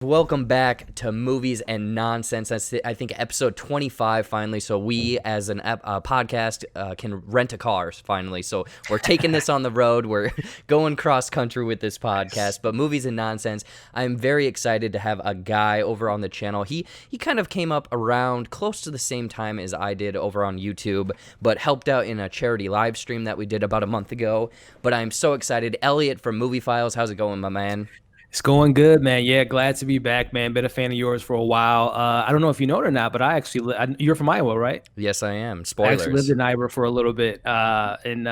Welcome back to Movies and Nonsense. That's, I think, episode 25 finally. So we, as an podcast, can rent a car finally. So we're taking this on the road. We're going cross-country with this podcast. But Movies and Nonsense, I'm very excited to have a guy over on the channel. He kind of came up around close to the same time as I did over on YouTube, but helped out in a charity live stream that we did about a month ago. But I'm so excited. Elliot from Moviefiles, how's it going, my man? It's going good, man. Yeah, glad to be back, man. Been a fan of yours for a while. I don't know if you know it or not, but I actually you're from Iowa, right? Yes, I am. I actually lived Spoilers. in Iowa for a little bit, in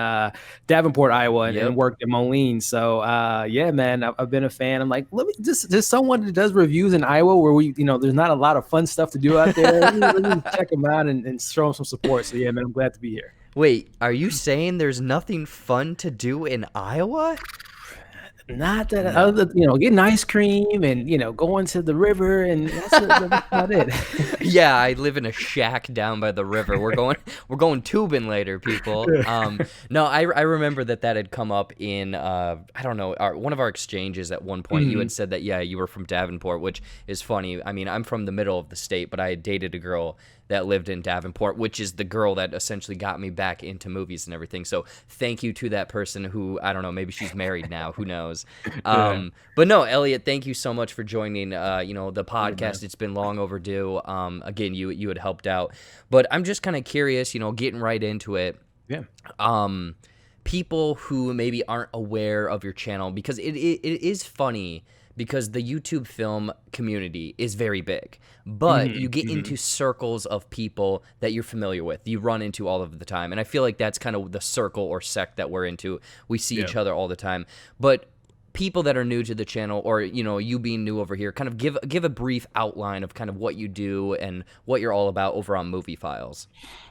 Davenport, Iowa, and, Yep. and worked in Moline. So, yeah, man, I've been a fan. I'm like, let me just someone that does reviews in Iowa where there's not a lot of fun stuff to do out there. Let me check them out and show them some support. So, yeah, man, I'm glad to be here. Wait, are you saying there's nothing fun to do in Iowa? Not that other, getting ice cream and going to the river, and that's about it. Yeah, I live in a shack down by the river. We're going tubing later, people. No, I remember that had come up in I don't know, one of our exchanges at one point. You had said that you were from Davenport, which is funny. I mean, I'm from the middle of the state, but I had dated a girl that lived in Davenport, which is the girl that essentially got me back into movies and everything. So thank you to that person who, I don't know, maybe she's married now, who knows. But no, Elliot, thank you so much for joining, the podcast. It's been long overdue. Again, you had helped out, but I'm just kind of curious, getting right into it. Yeah. People who maybe aren't aware of your channel, because it is funny, because the YouTube film community is very big, but you get into circles of people that you're familiar with, you run into all of the time. And I feel like that's kind of the circle or sect that we're into. We see each other all the time. But people that are new to the channel, or, you being new over here, kind of give a brief outline of kind of what you do and what you're all about over on Movie Files.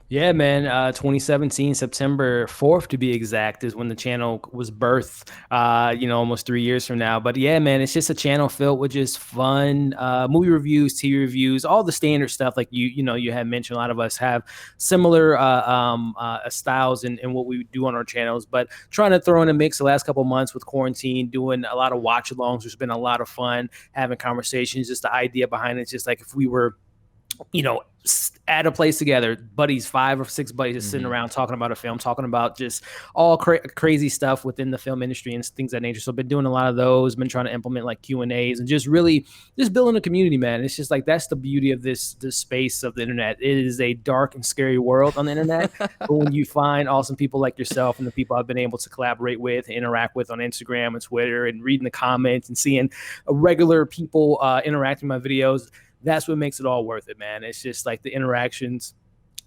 Yeah, man. 2017, September 4th to be exact, is when the channel was birthed, almost 3 years from now. But yeah, man, it's just a channel filled with just fun movie reviews, TV reviews, all the standard stuff. Like you had mentioned, a lot of us have similar styles in what we do on our channels, but trying to throw in a mix the last couple of months with quarantine, doing a lot of watch alongs, which has been a lot of fun, having conversations. Just the idea behind it's just like if we were at a place together, buddies, 5 or 6 buddies just sitting around talking about a film, talking about just all crazy stuff within the film industry and things of that nature. So I've been doing a lot of those, been trying to implement like Q&As and just really just building a community, man. It's just like, that's the beauty of this space of the internet. It is a dark and scary world on the internet, but when you find awesome people like yourself and the people I've been able to collaborate with, interact with on Instagram and Twitter, and reading the comments and seeing regular people interacting with my videos, that's what makes it all worth it, man. It's just like the interactions,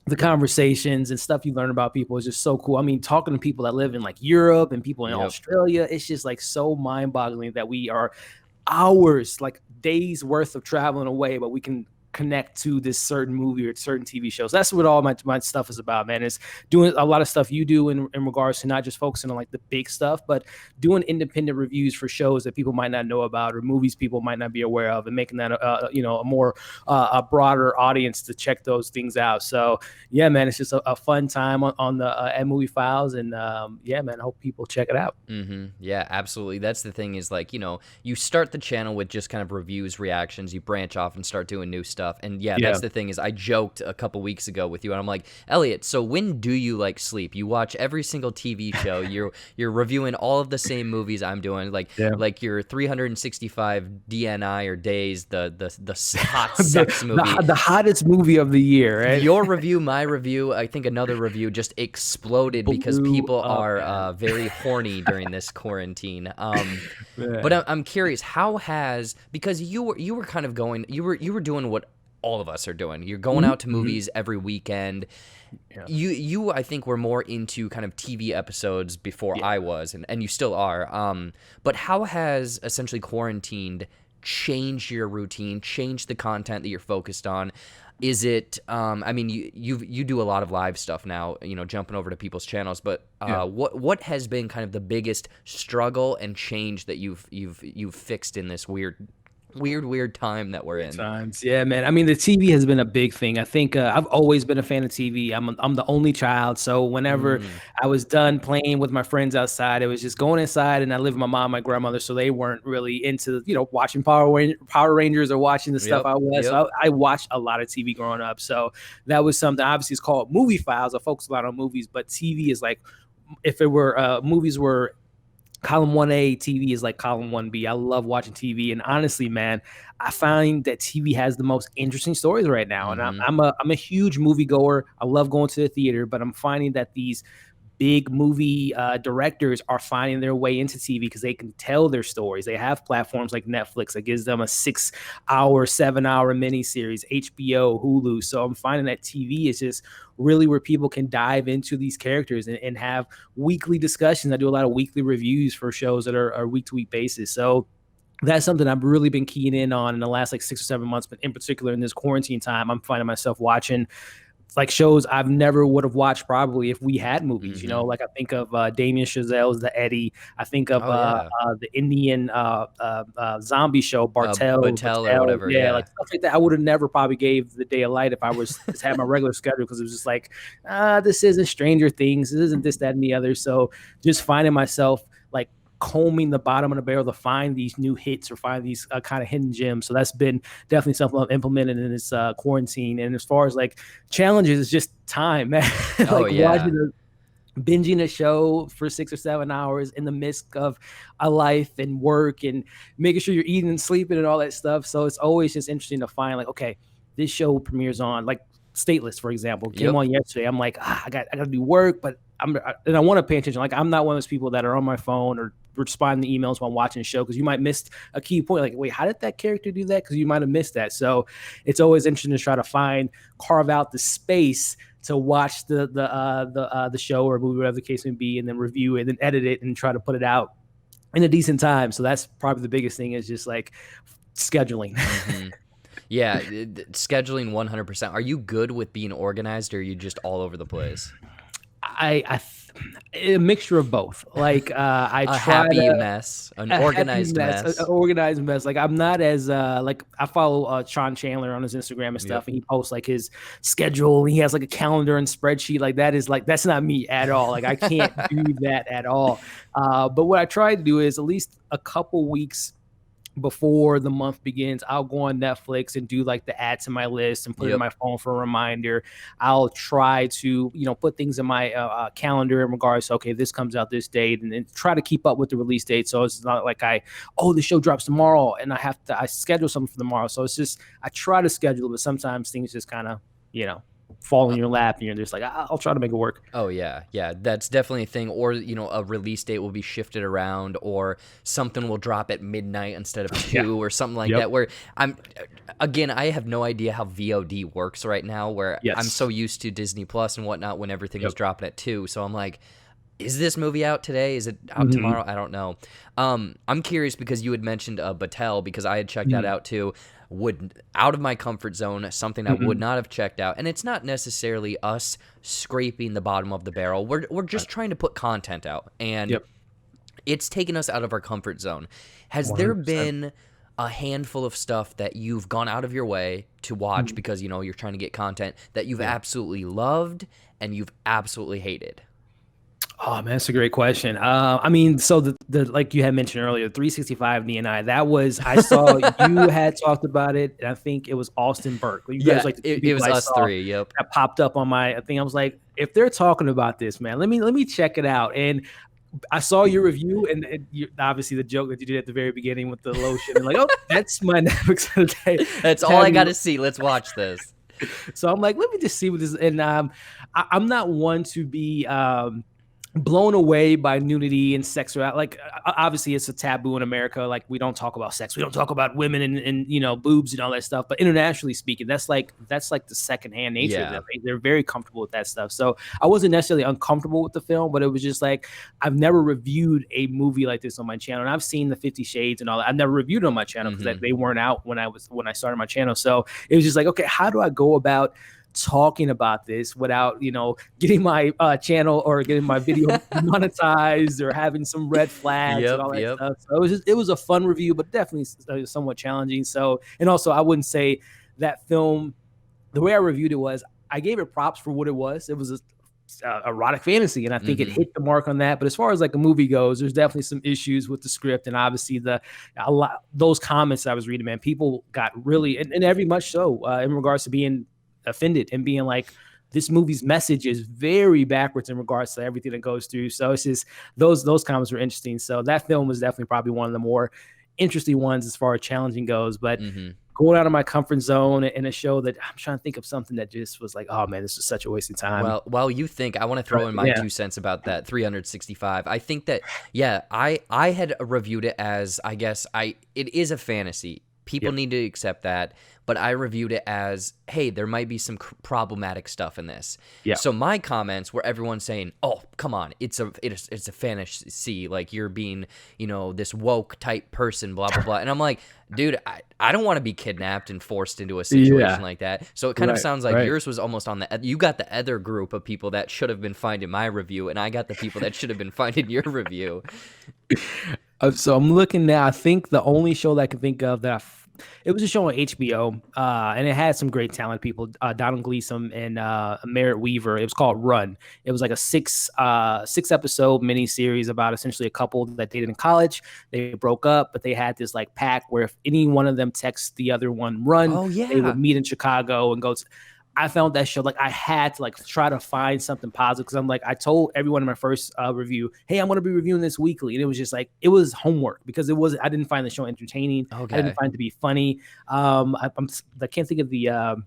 the conversations and stuff you learn about people is just so cool. I mean, talking to people that live in like Europe and people in Australia, it's just like so mind-boggling that we are hours, like days worth of traveling away, but we can connect to this certain movie or certain TV shows. That's what all my stuff is about, man. It's doing a lot of stuff you do in regards to not just focusing on like the big stuff, but doing independent reviews for shows that people might not know about or movies people might not be aware of, and making that a more a broader audience to check those things out. So yeah, man, it's just a fun time on the at Movie Files, and yeah, man, I hope people check it out. Yeah, absolutely. That's the thing, is like, you start the channel with just kind of reviews, reactions, you branch off and start doing new stuff. And that's the thing, is I joked a couple weeks ago with you, and I'm like, Elliot, so when do you like sleep? You watch every single TV show. You're reviewing all of the same movies I'm doing, like your 365 DNI or days, the hot sex movie, the hottest movie of the year, right? Your review, my review, I think another review just exploded because people are very horny during this quarantine. But I'm curious, because you were kind of going, you were doing what all of us are doing. You're going out to movies every weekend. Yeah. You I think were more into kind of TV episodes before I was, and you still are. But how has essentially quarantined changed your routine, changed the content that you're focused on? Is it I mean, you do a lot of live stuff now, jumping over to people's channels, but what has been kind of the biggest struggle and change that you've fixed in this weird weird time that we're in. Times. Yeah, man. I mean, the TV has been a big thing. I think I've always been a fan of TV. I'm the only child, so whenever I was done playing with my friends outside, it was just going inside. And I live with my mom, and my grandmother, so they weren't really into watching Power Rangers or watching the stuff I was. Yep. So I watched a lot of TV growing up. So that was something. Obviously, it's called Movie Files. I focus a lot on movies, but TV is like, if it were movies were column 1A, TV is like column 1B. I love watching TV, and honestly, man, I find that TV has the most interesting stories right now. And I'm a huge movie goer. I love going to the theater, but I'm finding that these big movie directors are finding their way into TV because they can tell their stories. They have platforms like Netflix that gives them a 6-hour, 7-hour miniseries, HBO, Hulu. So I'm finding that TV is just really where people can dive into these characters and have weekly discussions. I do a lot of weekly reviews for shows that are week-to-week basis. So that's something I've really been keying in on in the last like 6 or 7 months, but in particular in this quarantine time, I'm finding myself watching like shows I've never would have watched probably if we had movies, like I think of Damien Chazelle's The Eddie. I think of the Indian zombie show, Bartel or whatever. Yeah, like stuff like that. I would have never probably gave the day of light if I was just had my regular schedule, because it was just like, this isn't Stranger Things. This isn't this, that, and the other. So just finding myself like combing the bottom of the barrel to find these new hits or find these kind of hidden gems. So that's been definitely something I've implemented in this quarantine. And as far as like challenges, it's just time, man. Binging a show for 6 or 7 hours in the midst of a life and work and making sure you're eating and sleeping and all that stuff. So it's always just interesting to find like, okay, this show premieres on like Stateless, for example, came on yesterday. I'm like, I got to do work, but I want to pay attention. Like, I'm not one of those people that are on my phone or responding to emails while watching a show, because you might miss a key point. Like, wait, how did that character do that? Because you might have missed that. So it's always interesting to try to carve out the space to watch the show or movie, whatever the case may be, and then review it and edit it and try to put it out in a decent time. So that's probably the biggest thing, is just like scheduling. Yeah, scheduling 100%. Are you good with being organized, or are you just all over the place? A mixture of both. Like I try an organized mess. An organized mess. Like I'm not as like I follow Sean Chandler on his Instagram and stuff, and he posts like his schedule, and he has like a calendar and spreadsheet. Like that's not me at all. Like I can't do that at all. But what I try to do is at least a couple weeks before the month begins, I'll go on Netflix and do like the add to my list and put it in my phone for a reminder. I'll try to, put things in my calendar in regards to, okay, this comes out this date, and then try to keep up with the release date. So it's not like the show drops tomorrow and I schedule something for tomorrow. So it's just, I try to schedule, but sometimes things just kind of, fall in your lap, and you're just like, I'll try to make it work. Oh yeah, that's definitely a thing. Or a release date will be shifted around, or something will drop at midnight instead of 2 or something like that. Where I have no idea how VOD works right now. Where I'm so used to Disney Plus and whatnot when everything was dropping at 2. So I'm like, is this movie out today? Is it out tomorrow? I don't know. I'm curious because you had mentioned Battelle, because I had checked that out too. Out of my comfort zone, something I would not have checked out. And it's not necessarily us scraping the bottom of the barrel. We're just trying to put content out, and it's taken us out of our comfort zone. Has 100%. There been a handful of stuff that you've gone out of your way to watch because you're trying to get content that you've absolutely loved and you've absolutely hated? Oh man, that's a great question. I mean, so the like you had mentioned earlier, 365 DNI. That was, I saw you had talked about it, and I think it was Austin Burke. You guys, like, it was us three. Yep, that popped up on my thing. I was like, if they're talking about this, man, let me check it out. And I saw your review, and obviously the joke that you did at the very beginning with the lotion, and like, oh, that's my Netflix of the day. That's all I got to see. Let's watch this. So I'm like, let me just see what this. And I'm not one to be blown away by nudity and sex. Like, obviously it's a taboo in America. Like, we don't talk about sex, we don't talk about women and boobs and all that stuff. But internationally speaking, that's like the secondhand nature of them. They're very comfortable with that stuff. So I wasn't necessarily uncomfortable with the film, but it was just like, I've never reviewed a movie like this on my channel, and I've seen the 50 Shades and all that. I've never reviewed it on my channel because they weren't out when I started my channel. So it was just like, okay, how do I go about talking about this without, getting my channel or getting my video monetized or having some red flags and all that stuff. So it was a fun review, but definitely somewhat challenging. So, and also I wouldn't say that film, the way I reviewed it was, I gave it props for what it was. It was a erotic fantasy, and I think it hit the mark on that. But as far as like a movie goes, there's definitely some issues with the script, and obviously those comments I was reading, man, people got really, and very much so, in regards to being offended and being like, this movie's message is very backwards in regards to everything that goes through. So it's just those comments were interesting. So that film was definitely probably one of the more interesting ones as far as challenging goes. But going out of my comfort zone in a show that I'm trying to think of something that just was like, oh man, this is such a waste of time. Well, while you think, I want to throw in my 2 cents about that 365. I think that, I had reviewed it as, I guess it is a fantasy. People need to accept that. But I reviewed it as, hey, there might be some problematic stuff in this. Yeah. So my comments were everyone saying, oh, come on, it's a fantasy. Like, you're being, this woke type person, blah, blah, blah. And I'm like, dude, I don't want to be kidnapped and forced into a situation like that. So it kind of sounds like yours was almost on you got the other group of people that should have been fined in my review, and I got the people that should have been fined in your review. So I'm looking now. I think the only show that I can think of it was a show on HBO, and it had some great talented people, Donald Gleason and Merritt Wever. It was called Run. It was like a six episode miniseries about essentially a couple that dated in college. They broke up, but they had this like pact where if any one of them texts the other one run, they would meet in Chicago and go. I found that show, like, I had to like try to find something positive, because I'm like, I told everyone in my first review, hey, I'm going to be reviewing this weekly. And it was just like, it was homework, because I didn't find the show entertaining. Okay. I didn't find it to be funny. I can't think of the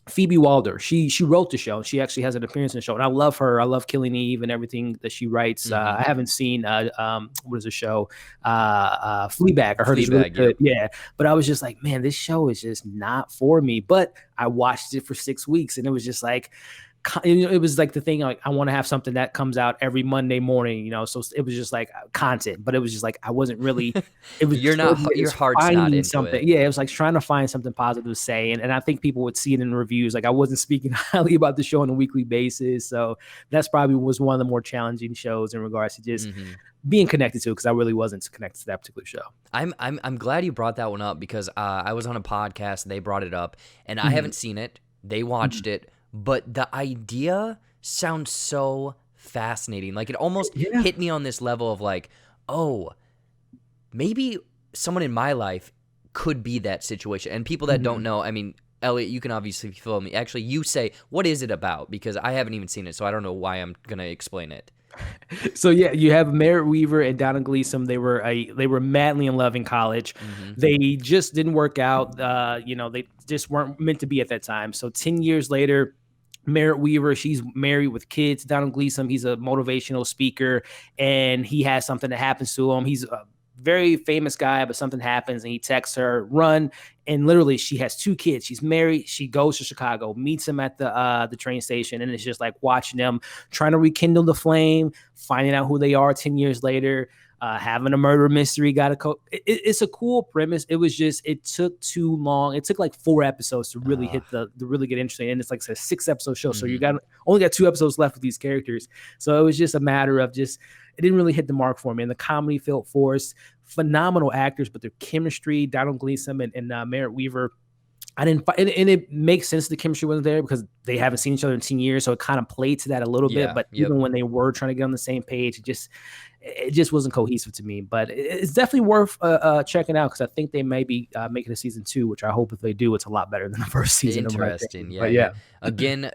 Phoebe Walder. She wrote the show. She actually has an appearance in the show, and I love her. I love Killing Eve and everything that she writes. I haven't seen what is the show? Fleabag. I heard it's really good. Yeah, but I was just like, man, this show is just not for me. But I watched it for 6 weeks, and it was just like, it was like the thing, like, I want to have something that comes out every Monday morning, so it was just like content, but it was just like, I wasn't really, it was, your heart's not into something. Yeah, it was like trying to find something positive to say. And I think people would see it in the reviews. Like, I wasn't speaking highly about the show on a weekly basis. So that's probably was one of the more challenging shows in regards to just being connected to it, because I really wasn't connected to that particular show. I'm glad you brought that one up, because I was on a podcast, they brought it up, and I haven't seen it. They watched it. But the idea sounds so fascinating. Like, it almost hit me on this level of like, oh, maybe someone in my life could be that situation. And people that don't know, I mean, Elliot, you can obviously fill me. Actually, you say, what is it about? Because I haven't even seen it, so I don't know why I'm going to explain it. So yeah, you have Merritt Wever and Donald Gleason. They were madly in love in college. They just didn't work out. They just weren't meant to be at that time. So 10 years later, Merritt Wever, she's married with kids. Donald Gleason, he's a motivational speaker, and he has something that happens to him. He's a very famous guy, but something happens, and he texts her, run. And literally, she has 2 kids. She's married. She goes to Chicago, meets him at the train station, and it's just like watching them trying to rekindle the flame, finding out who they are 10 years later, having a murder mystery. It's a cool premise. It was just, it took too long. It took like 4 episodes to really really get interesting. And it's like a 6-episode show, so you only got 2 episodes left with these characters. So it was just a matter of just, it didn't really hit the mark for me. And the comedy felt forced. Phenomenal actors, but their chemistry, Donald Gleason and Merritt Wever, and it makes sense the chemistry wasn't there because they haven't seen each other in 10 years. So it kind of played to that a little bit. But even when they were trying to get on the same page, it just wasn't cohesive to me. But it's definitely worth checking out, because I think they may be making a season 2, which I hope if they do, it's a lot better than the first season. Interesting. Yeah. Again,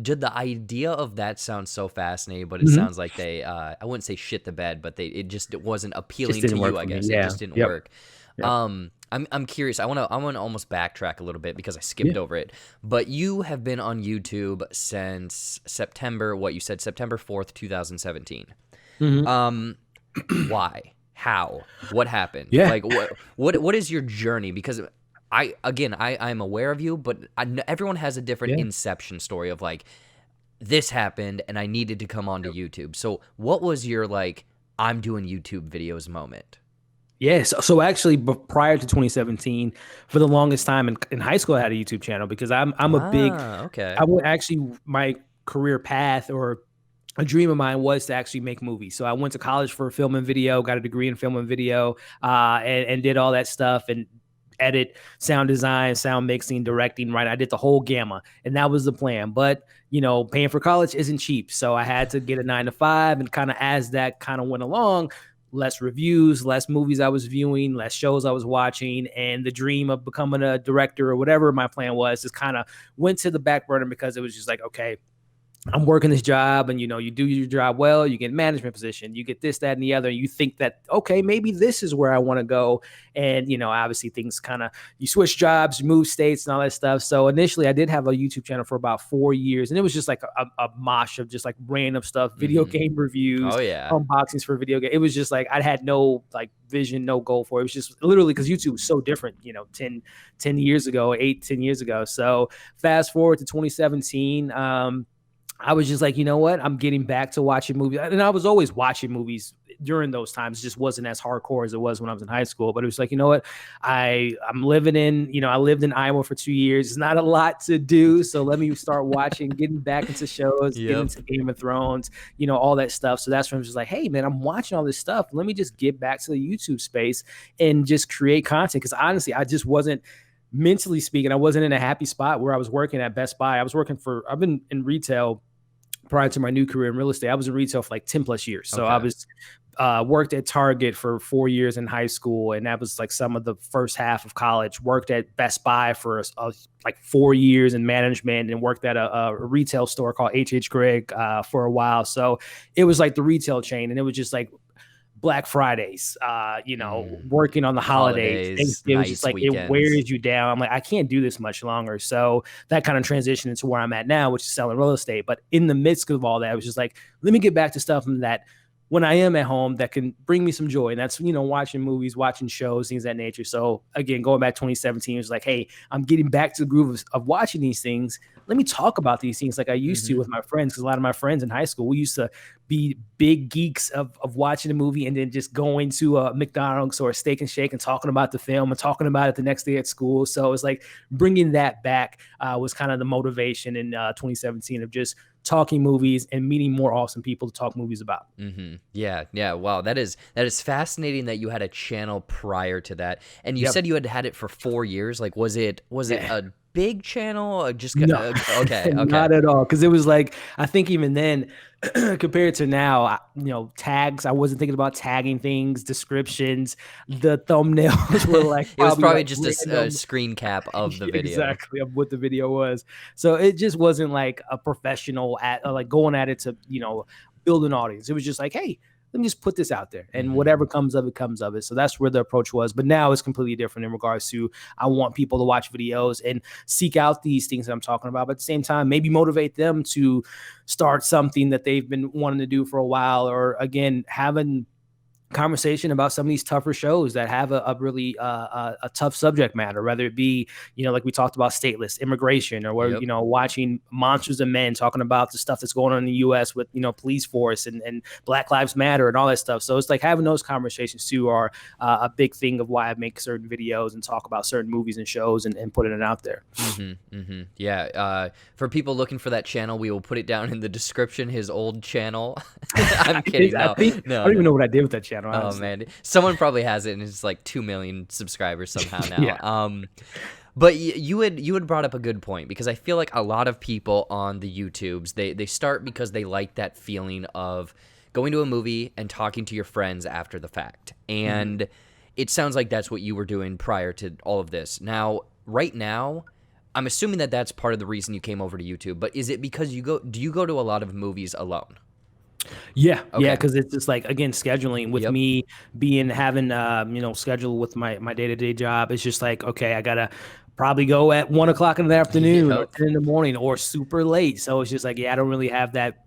did the idea of that sound so fascinating, but it sounds like they, I wouldn't say shit the bed, but it wasn't appealing to you, I guess. It just didn't work. Yep. I'm curious. I want to almost backtrack a little bit because I skipped over it. But you have been on YouTube since September. What you said, September 4th, 2017. Why? How? What happened? Like, what is your journey? Because I'm aware of you, but everyone has a different inception story of like, this happened and I needed to come onto YouTube. So what was your like, I'm doing YouTube videos moment? Yeah, so actually, prior to 2017, for the longest time in high school, I had a YouTube channel because I'm a big. Okay. I went actually my career path or a dream of mine was to actually make movies. So I went to college for film and video, got a degree in film and video, and did all that stuff and edit, sound design, sound mixing, directing. Right, I did the whole gamma, and that was the plan. But paying for college isn't cheap, so I had to get a 9 to 5, and kind of as that kind of went along, less reviews, less movies I was viewing, less shows I was watching, and the dream of becoming a director or whatever my plan was just kind of went to the back burner because it was just like, okay, I'm working this job, and you do your job well, you get management position, you get this, that, and the other, and you think that, okay, maybe this is where I want to go. And obviously things kind of, you switch jobs, you move states and all that stuff. So initially I did have a YouTube channel for about 4 years, and it was just like a mosh of just like random stuff, video game reviews, Oh yeah. unboxings for video game. It was just like I had no like vision, no goal for it. It was just literally because YouTube was so different, 10 years ago, 8-10 years ago. So fast forward to 2017, I was just like, you know what? I'm getting back to watching movies. And I was always watching movies during those times. It just wasn't as hardcore as it was when I was in high school. But it was like, you know what? I'm living in, I lived in Iowa for 2 years. It's not a lot to do. So let me start watching, getting back into shows, getting into Game of Thrones, all that stuff. So that's when I was just like, hey, man, I'm watching all this stuff. Let me just get back to the YouTube space and just create content. Because honestly, I just wasn't, mentally speaking, I wasn't in a happy spot where I was working at Best Buy. I've been in retail prior to my new career in real estate. I was in retail for like 10 plus years. So I was worked at Target for 4 years in high school. And that was like some of the first half of college. Worked at Best Buy for like 4 years in management, and worked at a retail store called H.H. Gregg for a while. So it was like the retail chain, and it was just like Black Fridays, working on the holidays. It was just like, weekends. It wears you down. I'm like, I can't do this much longer. So that kind of transitioned into where I'm at now, which is selling real estate. But in the midst of all that, I was just like, let me get back to stuff that when I am at home that can bring me some joy. And that's, watching movies, watching shows, things of that nature. So again, going back 2017, it was like, hey, I'm getting back to the groove of watching these things. Let me talk about these things like I used to with my friends. Because a lot of my friends in high school, we used to be big geeks of watching a movie and then just going to a McDonald's or a Steak and Shake and talking about the film and talking about it the next day at school. So it was like bringing that back was kind of the motivation in 2017 of just talking movies and meeting more awesome people to talk movies about. Yeah. Wow, that is fascinating that you had a channel prior to that, and you said you had it for 4 years. Like, was it a big channel? Or just no, okay, not at all. Because it was like, I think even then, compared to now, tags. I wasn't thinking about tagging things, descriptions. The thumbnails were like it was probably like just a screen cap of the video, exactly of what the video was. So it just wasn't like a professional like going at it to build an audience. It was just like, hey, let me just put this out there, and whatever comes of it, comes of it. So that's where the approach was. But now it's completely different in regards to, I want people to watch videos and seek out these things that I'm talking about, but at the same time, maybe motivate them to start something that they've been wanting to do for a while, or again, having conversation about some of these tougher shows that have a really a tough subject matter, whether it be like we talked about stateless immigration, or where watching Monsters of Men, talking about the stuff that's going on in the U.S. with police force and Black Lives Matter and all that stuff. So it's like having those conversations too are a big thing of why I make certain videos and talk about certain movies and shows and putting it out there. Yeah. For people looking for that channel, we will put it down in the description. His old channel. I'm kidding. I don't even know what I did with that channel. Honestly. Oh man, someone probably has it, and it's like 2 million subscribers somehow now. But you had brought up a good point, because I feel like a lot of people on the YouTubes, they start because they like that feeling of going to a movie and talking to your friends after the fact, and it sounds like that's what you were doing prior to all of this. Now, right now, I'm assuming that that's part of the reason you came over to YouTube. But is it because do you go to a lot of movies alone? Yeah, because it's just like, again, scheduling with me having schedule with my day-to-day job. It's just like, okay, I gotta probably go at 1 o'clock in the afternoon or 10 in the morning or super late. So it's just like, I don't really have that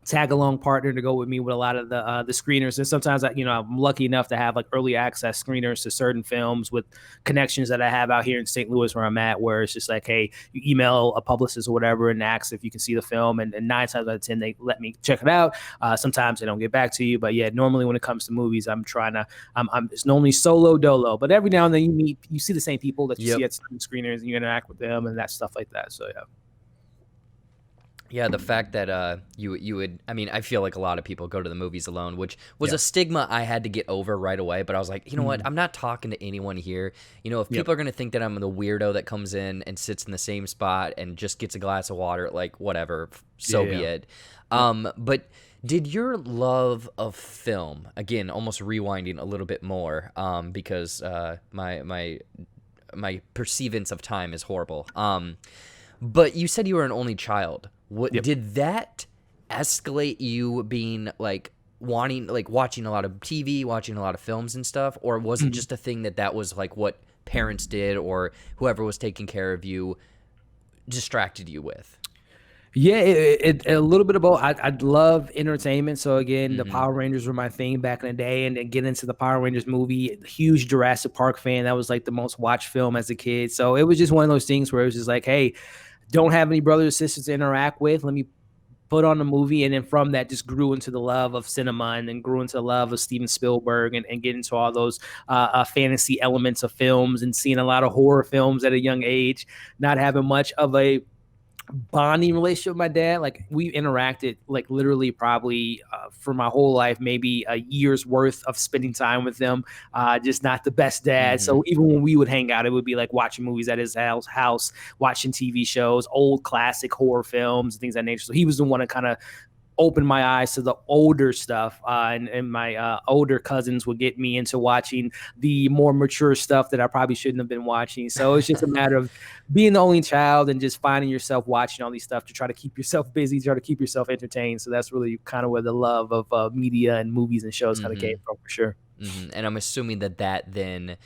tag along partner to go with me with a lot of the screeners. And sometimes I'm lucky enough to have like early access screeners to certain films with connections that I have out here in St. Louis where I'm at, where it's just like, hey, you email a publicist or whatever and ask if you can see the film, and 9 times out of 10 they let me check it out. Sometimes they don't get back to you, but yeah, normally when it comes to movies, I'm it's normally solo dolo, but every now and then you see the same people that you see at certain screeners and you interact with them and that stuff like that. So yeah. Yeah, the fact that you would, I mean, I feel like a lot of people go to the movies alone, which was a stigma I had to get over right away. But I was like, you know what? I'm not talking to anyone here. You know, if people are going to think that I'm the weirdo that comes in and sits in the same spot and just gets a glass of water, like whatever, so be it. But did your love of film, again, almost rewinding a little bit more, because my perceivance of time is horrible. But you said you were an only child. Did that escalate you being like wanting, like watching a lot of TV, watching a lot of films and stuff? Or was it just a thing that was like what parents did or whoever was taking care of you distracted you with? Yeah, a little bit of both. I love entertainment. So again, the Power Rangers were my thing back in the day, and get into the Power Rangers movie. Huge Jurassic Park fan. That was like the most watched film as a kid. So it was just one of those things where it was just like, hey, don't have any brothers or sisters to interact with. Let me put on the movie. And then from that just grew into the love of cinema, and then grew into the love of Steven Spielberg, and get into all those fantasy elements of films, and seeing a lot of horror films at a young age, not having much of a bonding relationship with my dad. Like we interacted like literally probably for my whole life, maybe a year's worth of spending time with them. Just not the best dad. So even when we would hang out, it would be like watching movies at his house, watching TV shows, old classic horror films, things of that nature. So he was the one that kind of opened my eyes to the older stuff, and my older cousins would get me into watching the more mature stuff that I probably shouldn't have been watching. So it's just a matter of being the only child and just finding yourself watching all these stuff to try to keep yourself busy, try to keep yourself entertained. So that's really kind of where the love of media and movies and shows kind of came from, for sure. And I'm assuming that then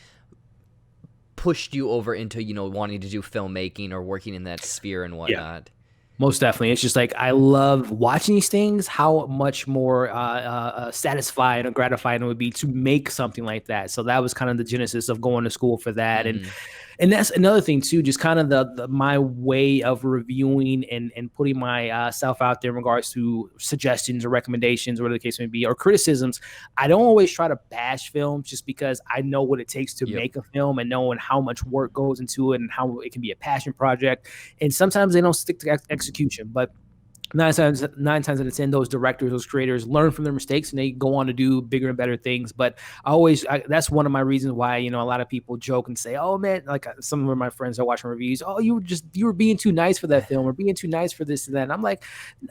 pushed you over into, wanting to do filmmaking or working in that sphere and whatnot. Most definitely. It's just like I love watching these things, how much more satisfying or gratifying it would be to make something like that. So that was kind of the genesis of going to school for that. And that's another thing too, just kind of the my way of reviewing and putting my self out there in regards to suggestions or recommendations, or whatever the case may be, or criticisms. I don't always try to bash films just because I know what it takes to make a film, and knowing how much work goes into it and how it can be a passion project. And sometimes they don't stick to execution, but 9 times out of 10, those directors, those creators learn from their mistakes and they go on to do bigger and better things. But that's one of my reasons why, a lot of people joke and say, oh man, like some of my friends are watching reviews, oh, you were being too nice for that film, or being too nice for this and that. And I'm like,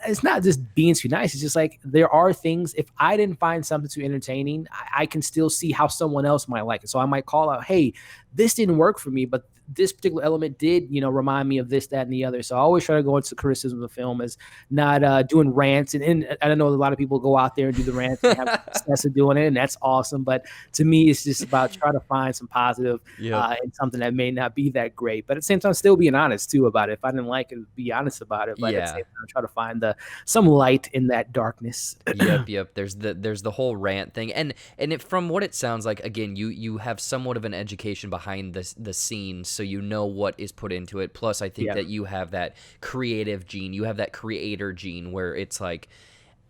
it's not just being too nice. It's just like, there are things, if I didn't find something too entertaining, I can still see how someone else might like it. So I might call out, hey, this didn't work for me, but this particular element did, remind me of this, that, and the other. So I always try to go into criticism of the film as not doing rants. And I don't know, a lot of people go out there and do the rants and have success of doing it, and that's awesome. But to me, it's just about trying to find some positive in something that may not be that great. But at the same time, still being honest too about it. If I didn't like it, be honest about it. But at the same time, try to find some light in that darkness. Yep. There's the whole rant thing, and from what it sounds like, again, you have somewhat of an education behind the scenes, so you know what is put into it. Plus, I think that you have that creative gene, you have that creator gene, where it's like,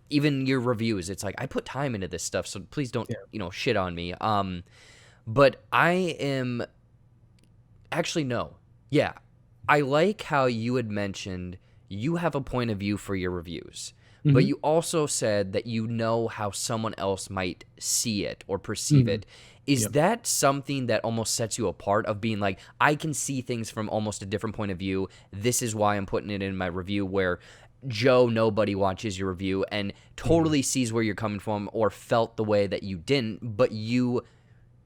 even your reviews, it's like, I put time into this stuff, so please don't shit on me. But I am actually no. Yeah, I like how you had mentioned you have a point of view for your reviews. But you also said that you know how someone else might see it or perceive it. Is that something that almost sets you apart, of being like, I can see things from almost a different point of view. This is why I'm putting it in my review, where Joe Nobody watches your review and totally sees where you're coming from, or felt the way that you didn't, but you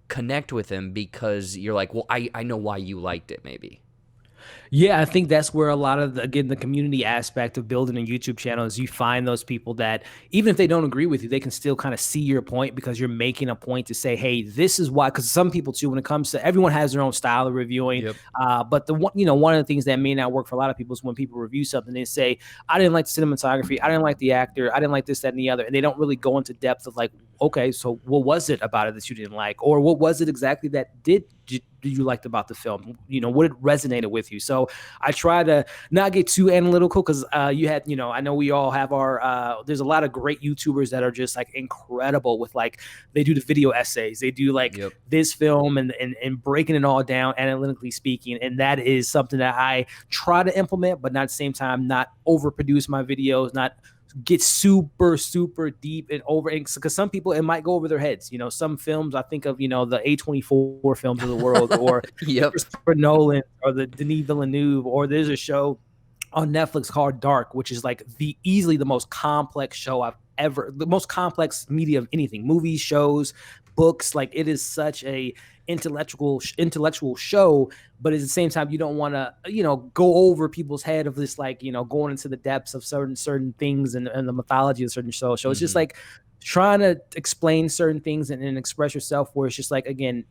connect with him because you're like, well, I know why you liked it, maybe. Yeah, I think that's where a lot of again the community aspect of building a YouTube channel is you find those people that even if they don't agree with you, they can still kind of see your point because you're making a point to say, hey, this is why. Because some people too, when it comes to everyone has their own style of reviewing, Yep. but the one one of the things that may not work for a lot of people is when people review something, they say, I didn't like the cinematography, I didn't like the actor, I didn't like this, that, and the other, and they don't really go into depth of like, okay, so what was it about it that you didn't like, or what was it exactly that did you liked about the film? What it resonated with you. So I try to not get too analytical because you had, I know we all have our, there's a lot of great YouTubers that are just like incredible with like, they do the video essays, they do like Yep. this film and breaking it all down analytically speaking. And that is something that I try to implement, but not at the same time, not overproduce my videos, not get super deep and over, because some people it might go over their heads. Some films I think of, the A24 films of the world, or Yep. Christopher Nolan, or the Denis Villeneuve, or there's a show on Netflix called Dark, which is like easily the most complex show I've ever, the most complex media of anything, movies, shows, books. Like it is such a intellectual show, but at the same time, you don't want to, go over people's head of this, like, going into the depths of certain things and the mythology of certain shows. So it's just like trying to explain certain things and express yourself where it's just like, again,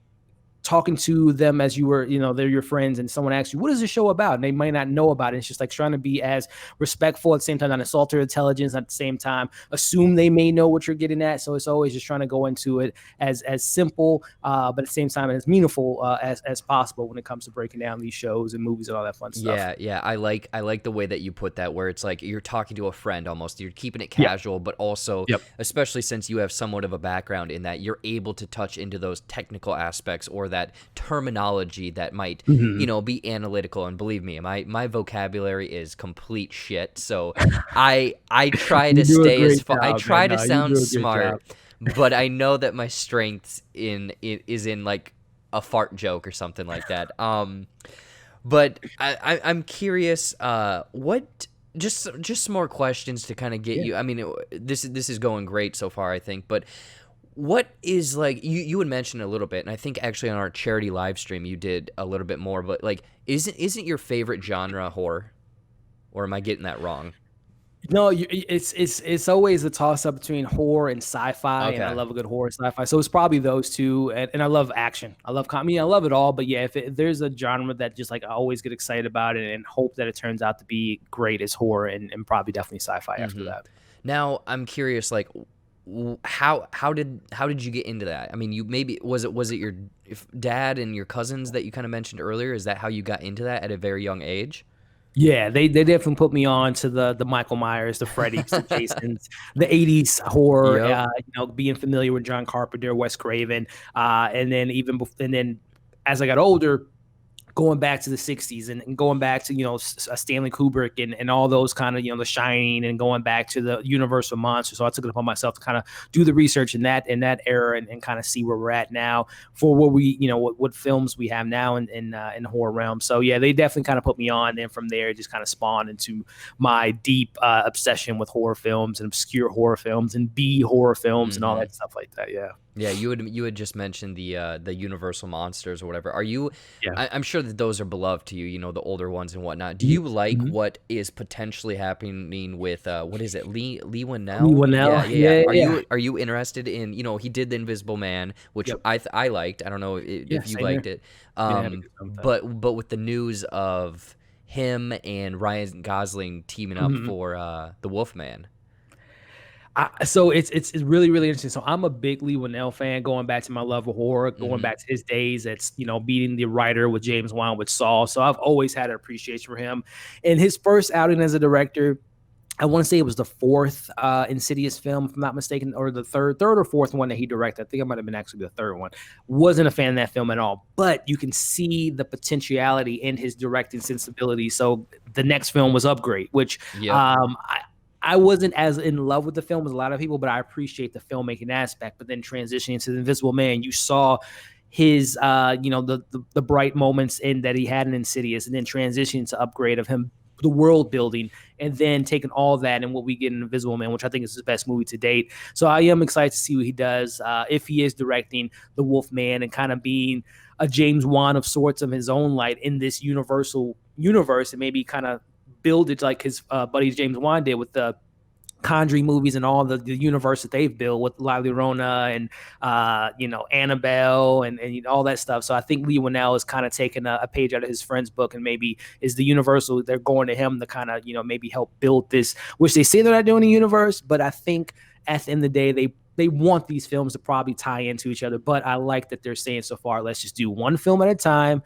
talking to them as you were, they're your friends, and someone asks you, what is the show about? And they might not know about it. It's just like trying to be as respectful at the same time, not insult their intelligence, at the same time, assume they may know what you're getting at. So it's always just trying to go into it as simple, but at the same time, as meaningful as possible when it comes to breaking down these shows and movies and all that fun stuff. Yeah. I like the way that you put that, where it's like you're talking to a friend almost. You're keeping it casual, but also, especially since you have somewhat of a background in that, you're able to touch into those technical aspects or that terminology that might, be analytical. And believe me, my vocabulary is complete shit. So I try to stay as far. I try to sound smart, but I know that my strength is in like a fart joke or something like that. But I'm curious. What? Just some more questions to kind of get you. I mean, this is going great so far, I think. But what is like you had mentioned a little bit, and I think actually on our charity live stream you did a little bit more. But like, isn't your favorite genre horror, or am I getting that wrong? No, it's always a toss up between horror and sci-fi, and I love a good horror sci-fi. So it's probably those two, and I love action. I love comedy. I love it all. But yeah, if there's a genre that just like I always get excited about it and hope that it turns out to be great, is horror, and probably definitely sci-fi after that. Now I'm curious, like, how did you get into that? I mean, you maybe was it your dad and your cousins that you kind of mentioned earlier? Is that how you got into that at a very young age? Yeah, they definitely put me on to the Michael Myers, the Freddys, the Jasons, the 80s horror, being familiar with John Carpenter, Wes Craven, and then as I got older, going back to the 60s and going back to, Stanley Kubrick and all those kind of, The Shining, and going back to the Universal monsters. So I took it upon myself to kind of do the research in that era and kind of see where we're at now for what we, what films we have now in the horror realm. So yeah, they definitely kind of put me on. And from there, it just kind of spawned into my deep obsession with horror films and obscure horror films and B horror films and all that stuff like that. Yeah. Yeah, you had just mentioned the Universal monsters or whatever. Are you? Yeah. I'm sure that those are beloved to you. The older ones and whatnot. Do you like what is potentially happening with what is it, Leigh Whannell? Leigh Whannell. Yeah. Are you interested in? He did The Invisible Man, which I liked. I don't know if you liked it. But with the news of him and Ryan Gosling teaming up for the Wolfman. So it's really, really interesting. So I'm a big Leigh Whannell fan, going back to my love of horror, going back to his days as, beating the writer with James Wan with Saw. So I've always had an appreciation for him. And his first outing as a director, I want to say it was the fourth Insidious film, if I'm not mistaken, or the third or fourth one that he directed. I think it might have been actually the third one. Wasn't a fan of that film at all, but you can see the potentiality in his directing sensibility. So the next film was Upgrade, which I wasn't as in love with the film as a lot of people, but I appreciate the filmmaking aspect. But then transitioning to The Invisible Man, you saw his, the bright moments in that he had in Insidious, and then transitioning to Upgrade of him, the world building, and then taking all that and what we get in Invisible Man, which I think is his best movie to date. So I am excited to see what he does if he is directing The Wolf Man and kind of being a James Wan of sorts of his own light in this Universal universe and maybe kind of build it like his buddy James Wan did with the Conjuring movies and all the universe that they've built with La Llorona and Annabelle and all that stuff. So I think Leigh Whannell is kind of taking a page out of his friend's book, and maybe is the universal, they're going to him to kind of maybe help build this, which they say they're not doing a universe, but I think at the end of the day they want these films to probably tie into each other. But I like that they're saying so far, let's just do one film at a time.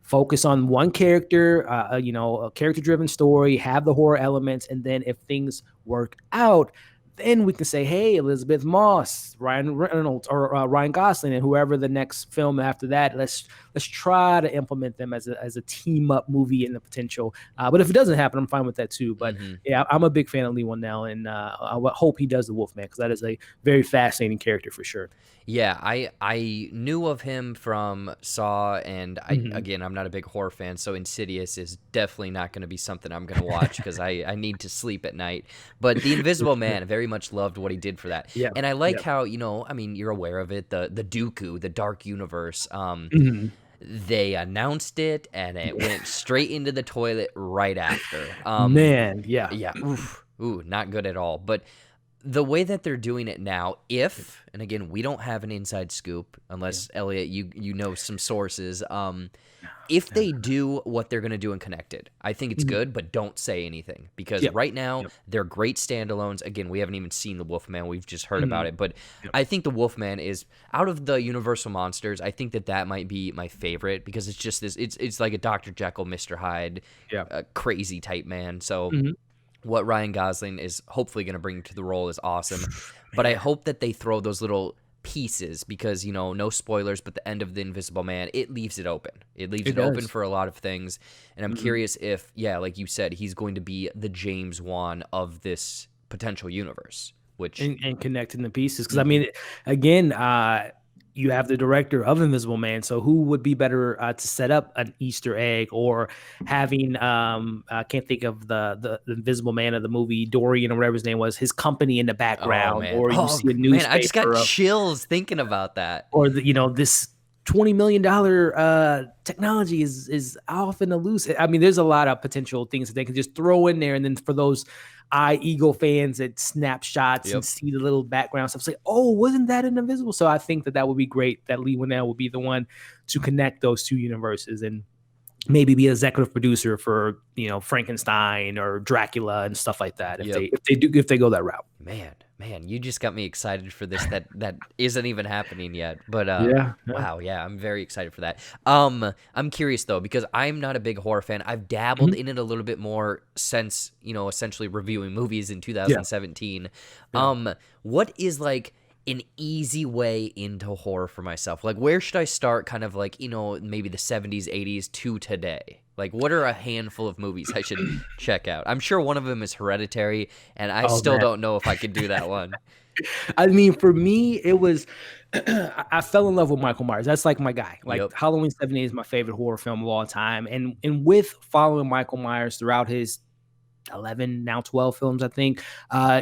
Focus on one character, a character-driven story, have the horror elements, and then if things work out, then we can say, hey, Elizabeth Moss, Ryan Reynolds, or Ryan Gosling, and whoever the next film after that, let's try to implement them as a team-up movie in the potential. But if it doesn't happen, I'm fine with that too. But yeah, I'm a big fan of Leigh Whannell, and I hope he does the Wolfman, because that is a very fascinating character for sure. Yeah, I knew of him from Saw, and again, I'm not a big horror fan, so Insidious is definitely not going to be something I'm going to watch because I need to sleep at night. But The Invisible Man, very much loved what he did for that. Yeah, and I like how, you're aware of it, the Dooku, the Dark Universe. They announced it, and it went straight into the toilet right after. Yeah. Ooh, not good at all. But the way that they're doing it now, and again, we don't have an inside scoop unless Elliot, you know some sources. If they do what they're going to do in Connected, I think it's good, but don't say anything, because right now they're great standalones. Again, we haven't even seen the Wolfman. We've just heard about it, but I think the Wolfman is, out of the Universal monsters, I think that might be my favorite, because it's just this, it's like a Dr. Jekyll, Mr. Hyde, crazy type man. So what Ryan Gosling is hopefully going to bring to the role is awesome. But I hope that they throw those little pieces, because, no spoilers, but the end of The Invisible Man, it leaves it open. It leaves it open for a lot of things. And I'm curious if, like you said, he's going to be the James Wan of this potential universe. And connecting the pieces. Because, I mean, again, you have the director of Invisible Man, so who would be better to set up an Easter egg, or having I can't think of the Invisible Man of the movie, Dorian or whatever his name was, his company in the background, or you see a newspaper. Man, I just got chills thinking about that. Or this $20 million technology is often elusive. I mean, there's a lot of potential things that they can just throw in there, and then for those Eagle fans that snapshots and see the little background stuff, say, oh, wasn't that an Invisible? So I think that would be great, that Leigh Whannell will be the one to connect those two universes, and maybe be executive producer for Frankenstein or Dracula and stuff like that, if they go that route. Man, you just got me excited for this that isn't even happening yet. But wow, I'm very excited for that. I'm curious though, because I'm not a big horror fan. I've dabbled in it a little bit more since, essentially reviewing movies in 2017. What is like an easy way into horror for myself? Like, where should I start, kind of like, maybe the 70s, 80s to today? Like, what are a handful of movies I should check out? I'm sure one of them is Hereditary, and I still don't know if I could do that one. I mean, for me, it was I fell in love with Michael Myers. That's like my guy. Like, Halloween 78 is my favorite horror film of all time. And with following Michael Myers throughout his 11, now 12 films, I think,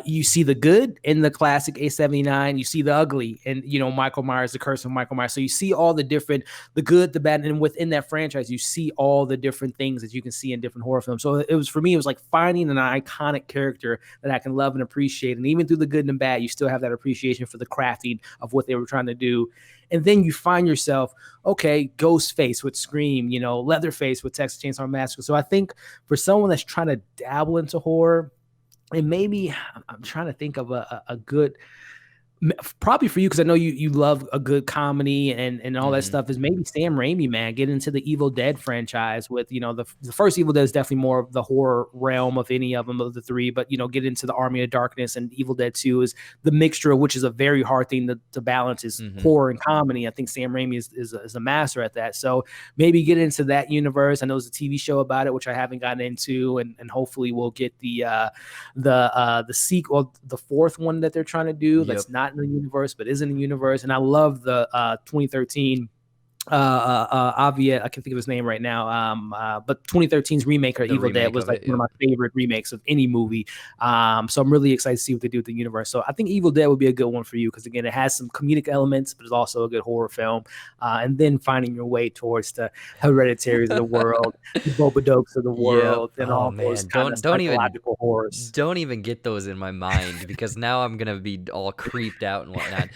you see the good in the classic A79, you see the ugly, and Michael Myers, The Curse of Michael Myers. So you see all the different, the good, the bad, and within that franchise, you see all the different things that you can see in different horror films. So for me, it was like finding an iconic character that I can love and appreciate, and even through the good and the bad, you still have that appreciation for the crafting of what they were trying to do. And then you find yourself, okay, Ghostface with Scream, Leatherface with Texas Chainsaw Massacre. So I think for someone that's trying to dabble into horror, and maybe I'm trying to think of a good, probably for you, because I know you love a good comedy and all that stuff, is maybe Sam Raimi, man. Get into the Evil Dead franchise with, the first Evil Dead is definitely more of the horror realm of any of them, of the three, but, get into the Army of Darkness, and Evil Dead 2 is the mixture, which is a very hard thing to balance, is horror and comedy. I think Sam Raimi is a master at that. So maybe get into that universe. I know there's a TV show about it, which I haven't gotten into, and hopefully we'll get the sequel, the fourth one that they're trying to do. That's not in the universe, but is in the universe. And I love the 2013 Avia, I can think of his name right now. But 2013's remake of The Evil Dead remake was of like it, one of yep. my favorite remakes of any movie. So I'm really excited to see what they do with the universe. So I think Evil Dead would be a good one for you because again, it has some comedic elements, but it's also a good horror film. And then finding your way towards the Hereditaries of the world, the Bobadokes of the Yep. world, and Oh all those man, kind of don't even psychological horrors. get those in my mind because now I'm gonna be all creeped out and whatnot.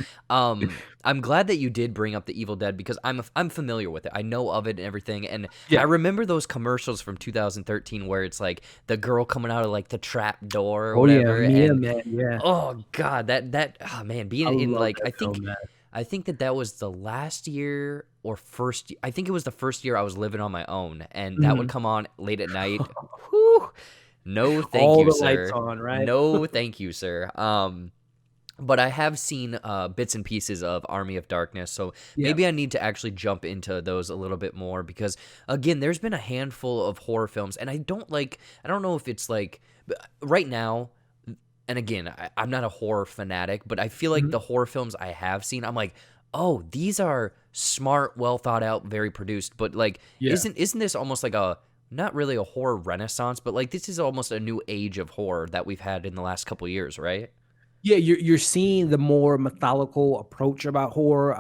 I'm glad that you did bring up the Evil Dead because I'm familiar with it. I know of it and everything, and I Yeah. remember those commercials from 2013 where it's like the girl coming out of like the trap door or Oh yeah, whatever, Mia, and man. Yeah. oh god, that oh man, being I in love like that film, man. I think that was the last year or first. I think it was the first year I was living on my own, and that would Mhm. come on late at night. Whew. No, thank All you, the lights sir. on, right? No, thank you, sir. But I have seen bits and pieces of Army of Darkness, so Yeah. maybe I need to actually jump into those a little bit more because, again, there's been a handful of horror films, and I don't know if it's like right now. And again, I'm not a horror fanatic, but I feel like Mhm. the horror films I have seen, I'm like, oh, these are smart, well thought out, very produced. But like, Yeah. isn't this almost like a not really a horror renaissance, but like this is almost a new age of horror that we've had in the last couple years, right? Yeah, you're seeing the more methodical approach about horror.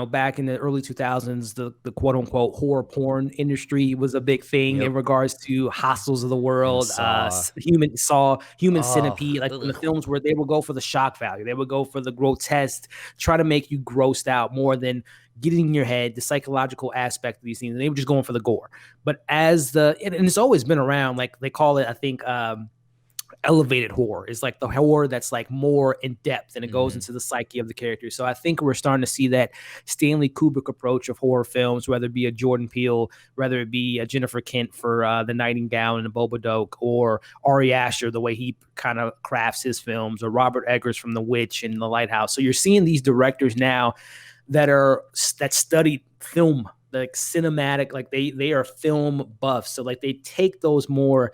Back in the early 2000s, the quote unquote horror porn industry was a big thing Yep. in regards to Hostels of the And World, Saw. Human Oh, Centipede, like in the ugh. films where they will go for the shock value, they would go for the grotesque, try to make you grossed out more than getting in your head, the psychological aspect of these things. And they were just going for the gore. But and it's always been around, like they call it, I think, elevated horror is like the horror that's like more in depth and it goes Hmm. into the psyche of the character. So I think we're starting to see that Stanley Kubrick approach of horror films, whether it be a Jordan Peele, whether it be a Jennifer Kent for The Nightingale and the Babadook, or Ari Aster, the way he kind of crafts his films, or Robert Eggers from The Witch and The Lighthouse. So you're seeing these directors now that studied film, like cinematic, like they are film buffs. So like they take those more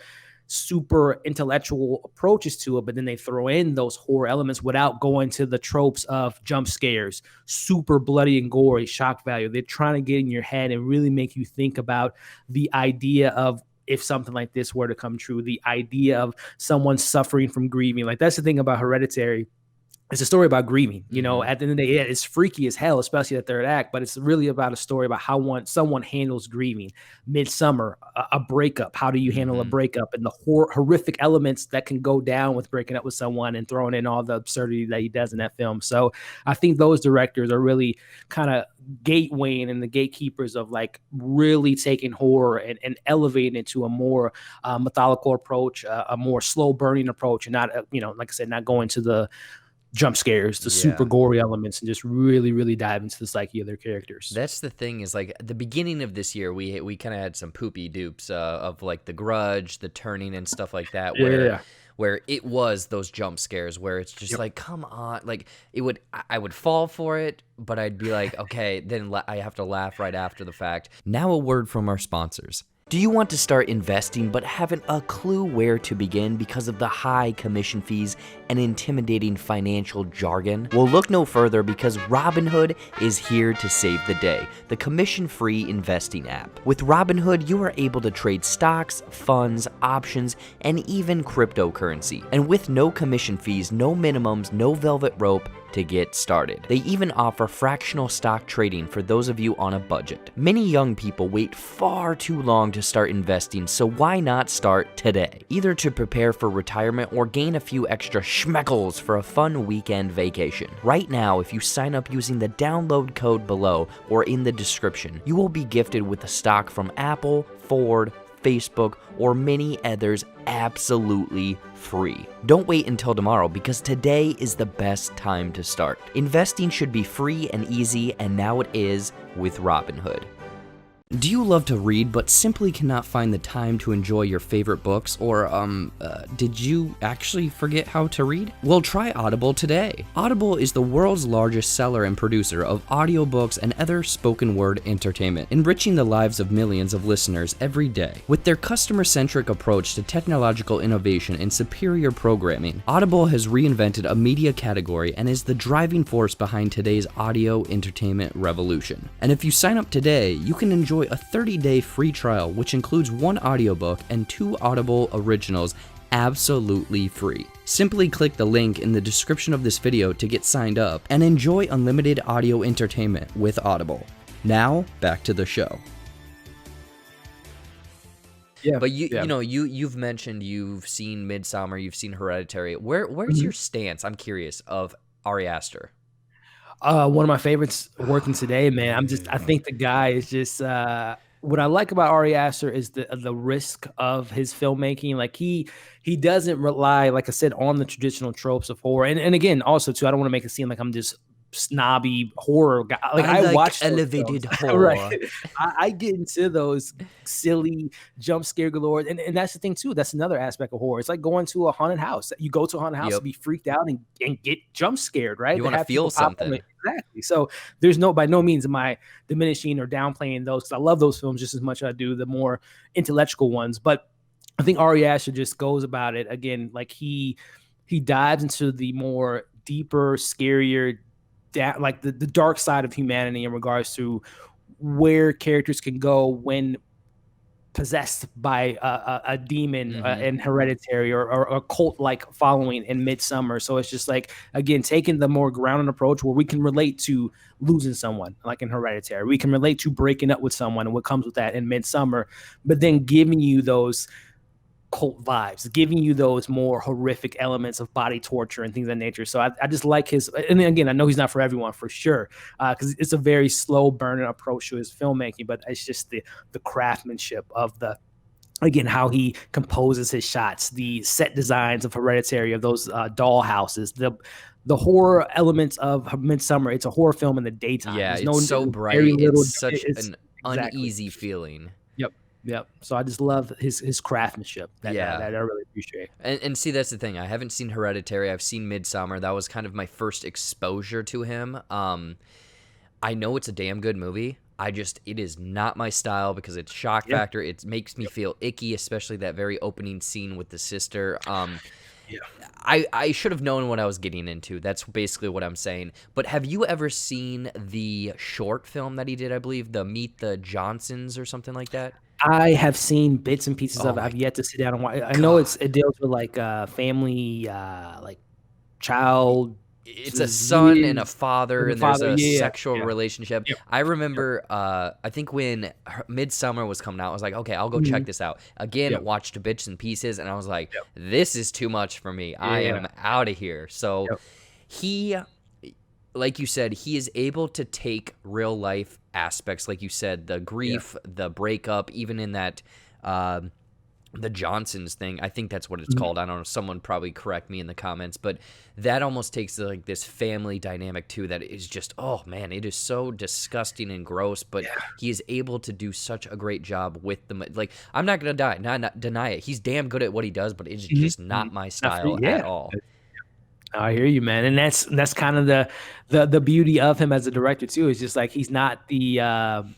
super intellectual approaches to it, but then they throw in those horror elements without going to the tropes of jump scares, super bloody and gory, shock value. They're trying to get in your head and really make you think about the idea of if something like this were to come true, the idea of someone suffering from grieving. Like that's the thing about Hereditary. It's a story about grieving. Hmm. At the end of the day, yeah, it's freaky as hell, especially the third act, but it's really about a story about how someone handles grieving. Midsummer, a breakup. How do you handle a Hmm. breakup and the horrific elements that can go down with breaking up with someone and throwing in all the absurdity that he does in that film. So I think those directors are really kind of gatewaying and the gatekeepers of like really taking horror and elevating it to a more methodical approach, a more slow burning approach, and not, like I said, not going to the jump scares, the super Yeah. gory elements, and just really, really dive into the psyche of their characters. That's the thing is like the beginning of this year, we kind of had some poopy dupes of like The Grudge, The Turning, and stuff like that, Yeah, yeah, yeah. where it was those jump scares where it's just Yep. like, come on, like I would fall for it, but I'd be like, okay, then I have to laugh right after the fact. Now a word from our sponsors. Do you want to start investing but haven't a clue where to begin because of the high commission fees and intimidating financial jargon? Well, look no further because Robinhood is here to save the day, the commission-free investing app. With Robinhood, you are able to trade stocks, funds, options, and even cryptocurrency. And with no commission fees, no minimums, no velvet rope, to get started. They even offer fractional stock trading for those of you on a budget. Many young people wait far too long to start investing, so why not start today? Either to prepare for retirement or gain a few extra schmeckles for a fun weekend vacation. Right now, if you sign up using the download code below or in the description, you will be gifted with a stock from Apple, Ford, Facebook, or many others absolutely free. Don't wait until tomorrow because today is the best time to start. Investing should be free and easy, and now it is with Robinhood. Do you love to read but simply cannot find the time to enjoy your favorite books? Or, did you actually forget how to read? Well, try Audible today. Audible is the world's largest seller and producer of audiobooks and other spoken word entertainment, enriching the lives of millions of listeners every day. With their customer-centric approach to technological innovation and superior programming, Audible has reinvented a media category and is the driving force behind today's audio entertainment revolution. And if you sign up today, you can enjoy a 30-day free trial, which includes 1 audiobook and 2 Audible originals absolutely free. Simply click the link in the description of this video to get signed up and enjoy unlimited audio entertainment with Audible. Now, back to the show. Yeah, But you've mentioned you've seen Midsommar, you've seen Hereditary. Where's your stance? I'm curious of Ari Aster. One of my favorites working today, man. I think the guy is just what I like about Ari Aster is the risk of his filmmaking. Like he doesn't rely, like I said, on the traditional tropes of horror. And again, also too, I don't want to make it seem like I'm just snobby horror guy. Like I watch elevated horror. Right. I get into those silly jump scare galore, and that's the thing too. That's another aspect of horror. It's like going to a haunted house. You go to a haunted house to be freaked out and get jump scared, right? You want to feel something. Exactly. So there's by no means am I diminishing or downplaying those, because I love those films just as much as I do the more intellectual ones. But I think Ari Aster just goes about it again, like he dives into the more deeper, scarier, like the dark side of humanity in regards to where characters can go when possessed by a demon in Hereditary, or a cult-like following in Midsommar. So it's just like, again, taking the more grounded approach where we can relate to losing someone, like in Hereditary. We can relate to breaking up with someone and what comes with that in Midsommar, but then giving you those cult vibes, giving you those more horrific elements of body torture and things of that nature. So I just like his, and again, I know he's not for everyone for sure, because it's a very slow burning approach to his filmmaking, but it's just the craftsmanship of again, how he composes his shots, the set designs of Hereditary, of those doll houses, the horror elements of Midsommar. It's a horror film in the daytime. Yeah, it's so bright. It's such an uneasy feeling. Yep. So I just love his craftsmanship that I really appreciate. And see, that's the thing. I haven't seen Hereditary. I've seen Midsommar. That was kind of my first exposure to him. I know it's a damn good movie. It is not my style because it's shock factor. It makes me feel icky, especially that very opening scene with the sister. I should have known what I was getting into. That's basically what I'm saying. But have you ever seen the short film that he did, I believe, the Meet the Johnsons or something like that? I have seen bits and pieces of it. I've yet to sit down and watch. I know it deals with like family, like child. It's a son and a father, and there's a sexual relationship. Yep. I remember, I think when Midsommar was coming out, I was like, okay, I'll go check this out. Again, watched bits and pieces, and I was like, this is too much for me. I am out of here. So he, like you said, he is able to take real life aspects, like you said, the grief, the breakup, even in that the Johnsons thing. I think that's what it's called. I don't know. Someone probably correct me in the comments, but that almost takes like this family dynamic too that is just, oh man, it is so disgusting and gross, but he is able to do such a great job with them. Like, I'm not going to not deny it. He's damn good at what he does, but it's just not my style at all. I hear you, man. And that's kind of the beauty of him as a director too. It's just like, he's not the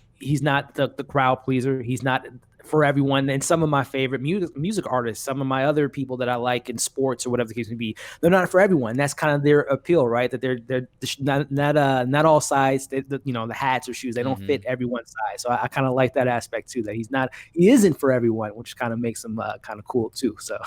crowd pleaser. He's not for everyone. And some of my favorite music artists, some of my other people that I like in sports or whatever the case may be, they're not for everyone. That's kind of their appeal, right? That they're not all sides. The hats or shoes, they don't fit everyone's size. So I kind of like that aspect too. That he isn't for everyone, which kind of makes him kind of cool too. So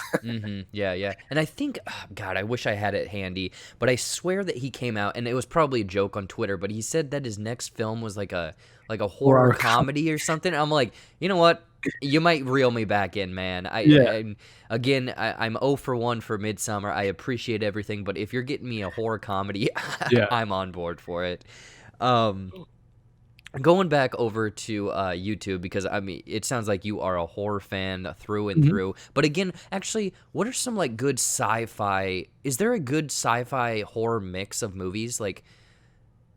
yeah. And I think, God, I wish I had it handy, but I swear that he came out, and it was probably a joke on Twitter, but he said that his next film was like a horror comedy or something. I'm like, you know what? You might reel me back in, man. I'm 0 for 1 for Midsommar. I appreciate everything, but if you're getting me a horror comedy, I'm on board for it. Going back over to YouTube, because I mean, it sounds like you are a horror fan through and through. But again, actually, what are some like good sci-fi? Is there a good sci-fi horror mix of movies? Like,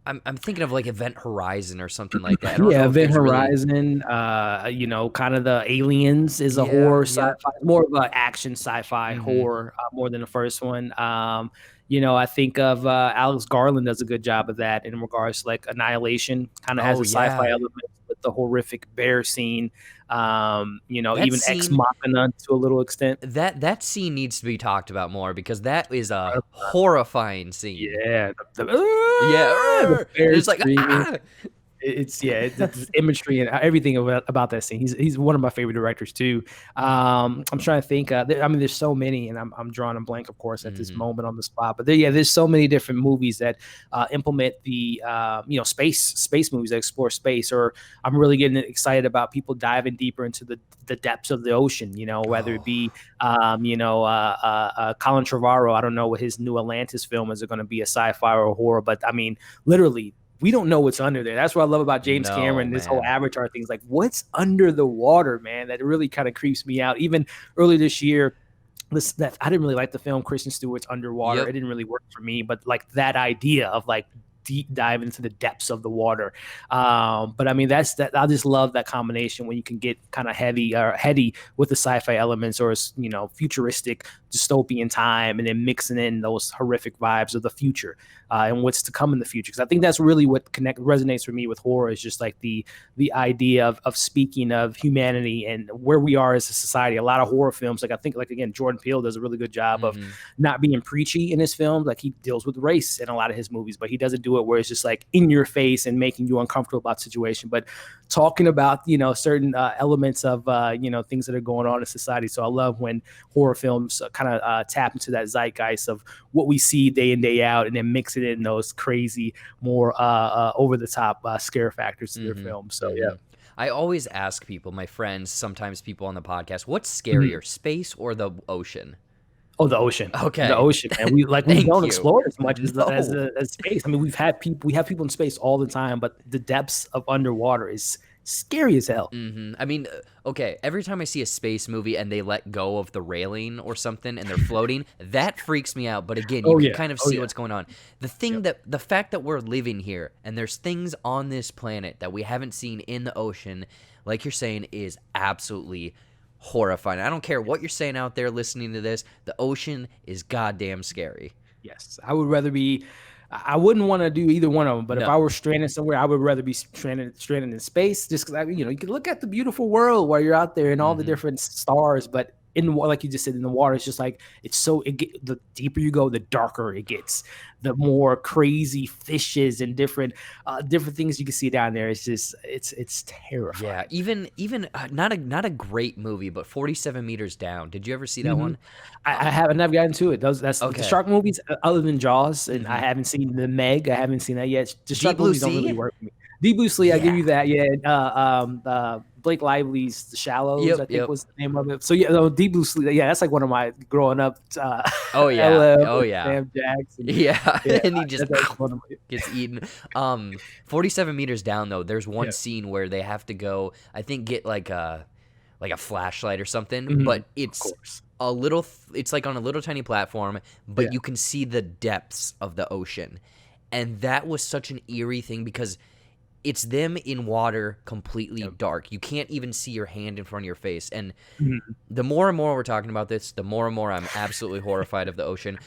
I'm thinking of like Event Horizon or something like that. I don't Yeah, know if Event there's really. Horizon, you know, kind of the Aliens is a Yeah, horror yep. sci-fi, more of an action sci-fi Mm-hmm. horror, more than the first one. You know, I think of Alex Garland does a good job of that in regards to like Annihilation, kind of has Oh a sci-fi yeah, element with the horrific bear scene. You know, that even Ex scene. Machina to a little extent. That scene needs to be talked about more because that is a horrifying scene. Yeah, Yeah, the and bear it's like screaming. ah. It's yeah, the imagery and everything about that scene. He's one of my favorite directors too. I'm trying to think. I mean, there's so many, and I'm drawing a blank, of course, at this Mhm. moment on the spot. But there's so many different movies that implement the you know, space movies that explore space. Or I'm really getting excited about people diving deeper into the depths of the ocean. You know, whether it Oh, be Colin Trevorrow. I don't know what his new Atlantis film is. It going to be a sci-fi or a horror? But I mean, literally we don't know what's under there. That's what I love about James no, Cameron, this whole man. Avatar thing. Is like, what's under the water, man? That really kind of creeps me out. Even earlier this year, that I didn't really like the film Kristen Stewart's Underwater. Yep. It didn't really work for me, but like that idea of like deep dive into the depths of the water. But I mean, that's that. I just love that combination when you can get kind of heavy or heady with the sci-fi elements, or you know, futuristic dystopian time, and then mixing in those horrific vibes of the future and what's to come in the future. Because I think that's really what resonates for me with horror, is just like the idea of speaking of humanity and where we are as a society. A lot of horror films, like I think, like again, Jordan Peele does a really good job of Mhm. not being preachy in his films. Like he deals with race in a lot of his movies, but he doesn't do it where it's just like in your face and making you uncomfortable about the situation, but talking about, you know, certain elements of you know, things that are going on in society. So I love when horror films kind of tap into that zeitgeist of what we see day in, day out, and then mix it in those crazy, more over the top scare factors to their Mhm. films. So yeah. Mhm. I always ask people, my friends, sometimes people on the podcast, what's Mhm. scarier, space or the ocean? Oh, the ocean. The Okay. ocean, man. We Thank don't you. explore it as much No. as space. I mean, we have people in space all the time, but the depths of underwater is scary as hell. I mean, okay, every time I see a space movie and they let go of the railing or something and they're floating, that freaks me out. But again, you Oh can yeah. kind of Oh see yeah. what's going on. Yep. The fact that we're living here and there's things on this planet that we haven't seen in the ocean, like you're saying, is absolutely horrifying. I don't care what you're saying out there listening to this, the ocean is goddamn scary. Yes, I would rather be. I wouldn't want to do either one of them, but if I No. were stranded somewhere, I would rather be stranded in space. Just because, you know, you can look at the beautiful world while you're out there and all the Hmm. different stars. But in the like you just said, in the water, it's just like it's so. The deeper you go, the darker it gets. The more crazy fishes and different things you can see down there. It's just it's Yeah, terrifying. even not a great movie, but 47 meters down. Did you ever see that Hmm. one? I Um, haven't never gotten to it. Those that's the okay. shark movies other than Jaws, and I Hmm. haven't seen the Meg. I haven't seen that yet. The Deep shark Blue movies don't really Sea? work for me. Deep Blue Sea, I give Yeah. you that. Yeah, Blake Lively's The Shallows, I Yep, think yep. was the name of it. So yeah, no, Deep Blue Sea. Yeah, that's like one of my growing up. Oh yeah. LL Oh and yeah. Sam Jackson. Yeah, Yeah, and he just that's one of my. gets eaten. 47 meters down though, there's one Yeah, scene where they have to go, I think get like a flashlight or something, mhm, but of it's course. it's like on a little tiny platform, but Yeah. you can see the depths of the ocean. And that was such an eerie thing because it's them in water completely Yep. dark. You can't even see your hand in front of your face. And Mhm. the more and more we're talking about this, the more and more I'm absolutely horrified of the ocean.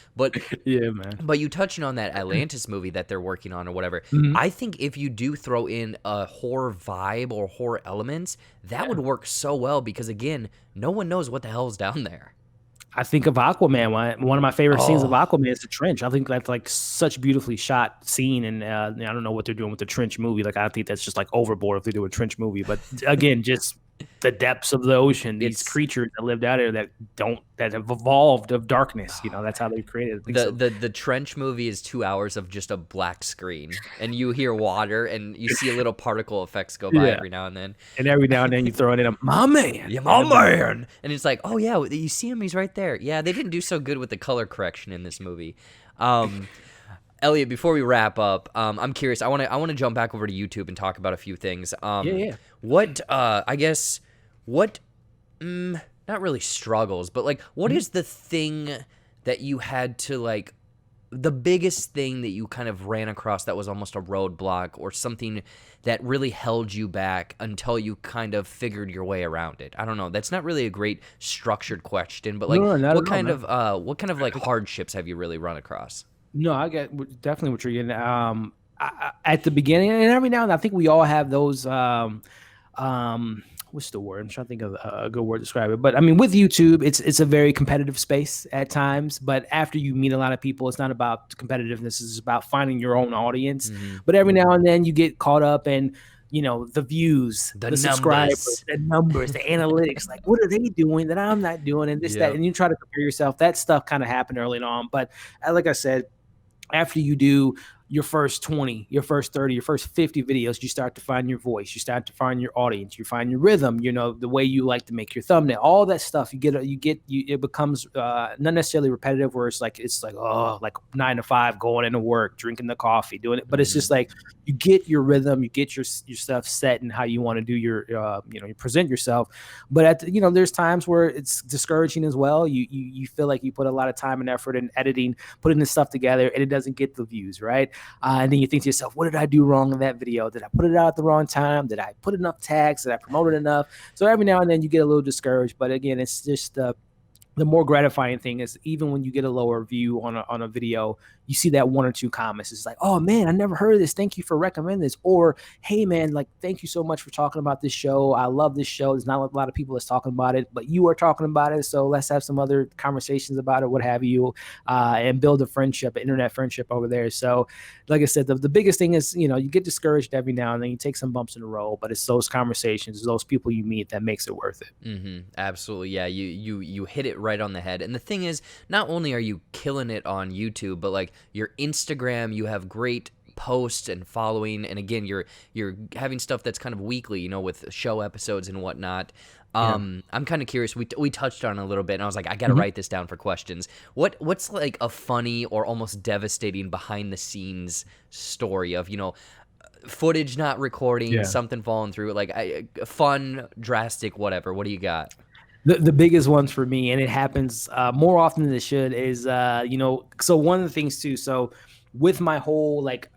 Yeah, man. But you touching on that Atlantis movie that they're working on or whatever, Mhm. I think if you do throw in a horror vibe or horror elements, that would Yeah. work so well because again, no one knows what the hell's down there. I think of Aquaman. One of my favorite scenes of Oh, Aquaman is the trench. I think that's like such beautifully shot scene, and I don't know what they're doing with the trench movie. Like I think that's just like overboard if they do a trench movie. But again, just the depths of the ocean, these it's creatures that lived out there that have evolved of darkness. You know, that's how they created it. So the trench movie is 2 hours of just a black screen, and you hear water, and you see a little particle effects go by yeah, every now and then. and every now and then you throw it in a my man Yeah, in my the back. man. And it's like, oh yeah, you see him, he's right there. Yeah, they didn't do so good with the color correction in this movie. Um, Elliot, before we wrap up, I'm curious. I want to jump back over to YouTube and talk about a few things. Yeah, yeah. What I guess what not really struggles, but like what Mhm. is the thing that you had to like the biggest thing that you kind of ran across that was almost a roadblock or something that really held you back until you kind of figured your way around it? I don't know. That's not really a great structured question, but like, No, not what at all, kind man. of what kind of like hardships have you really run across? No, I get definitely what you're getting. At the beginning, and every now and then, I think we all have those. What's the word? I'm trying to think of a good word to describe it. But I mean, with YouTube, it's a very competitive space at times. But after you meet a lot of people, it's not about competitiveness. It's about finding your own audience. Mm-hmm. But every now and then, you get caught up in, the views, The the subscribers, numbers. the numbers, the analytics. Like, what are they doing that I'm not doing, and this, that, Yep. and you try to compare yourself. That stuff kind of happened early on. But like I said, after you do your first 20, your first 30, your first 50 videos, you start to find your voice, you start to find your audience, you find your rhythm, the way you like to make your thumbnail, all that stuff. It becomes not necessarily repetitive where it's like, oh, like 9 to 5, going into work, drinking the coffee, doing it. But it's just like, you get your rhythm, you get your stuff set and how you want to do you present yourself. But there's times where it's discouraging as well. You feel like you put a lot of time and effort in editing, putting this stuff together, and it doesn't get the views, right? And then you think to yourself, what did I do wrong in that video? Did I put it out at the wrong time? Did I put enough tags? Did I promote it enough? So every now and then you get a little discouraged. But again, it's just the more gratifying thing is, even when you get a lower view on a video, you see that 1 or 2 comments. It's like, oh man, I never heard of this. Thank you for recommending this. Or, hey man, like, thank you so much for talking about this show. I love this show. There's not a lot of people that's talking about it, but you are talking about it. So let's have some other conversations about it, what have you, and build a friendship, an internet friendship over there. So like I said, the biggest thing is, you get discouraged every now and then, you take some bumps in the road, but it's those conversations, those people you meet that makes it worth it. Mm-hmm. Absolutely. Yeah. You hit it right on the head. And the thing is, not only are you killing it on YouTube, but like your Instagram, you have great posts and following. And again, you're having stuff that's kind of weekly, with show episodes and whatnot. I'm kind of curious. We touched on it a little bit, and I was like, I got to write this down for questions. What's like a funny or almost devastating behind the scenes story of, footage not recording, something falling through, like fun, drastic, whatever. What do you got? The biggest ones for me, and it happens more often than it should, is so one of the things too. So with my whole like,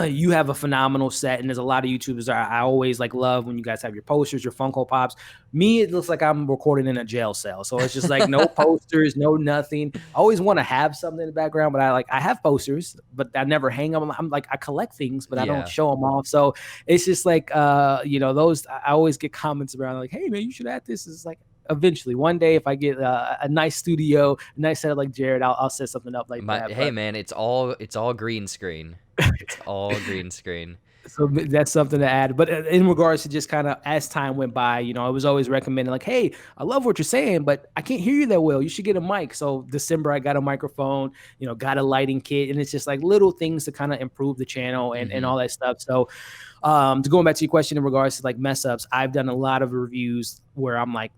you have a phenomenal set, and there's a lot of YouTubers I always like love when you guys have your posters, your Funko Pops. Me, it looks like I'm recording in a jail cell, so it's just like no posters, no nothing. I always want to have something in the background, but I have posters, but I never hang them. I'm like, I collect things, but I don't show them off. So it's just like those. I always get comments around like, hey man, you should add this. It's like, eventually one day, if I get a nice studio, a nice setup like Jared, I'll set something up like that. Hey man, it's all green screen. It's all green screen. So that's something to add. But in regards to just kind of as time went by, I was always recommending like, hey, I love what you're saying, but I can't hear you that well. You should get a mic. So December, I got a microphone, got a lighting kit, and it's just like little things to kind of improve the channel and all that stuff. So to going back to your question in regards to like mess ups, I've done a lot of reviews where I'm like,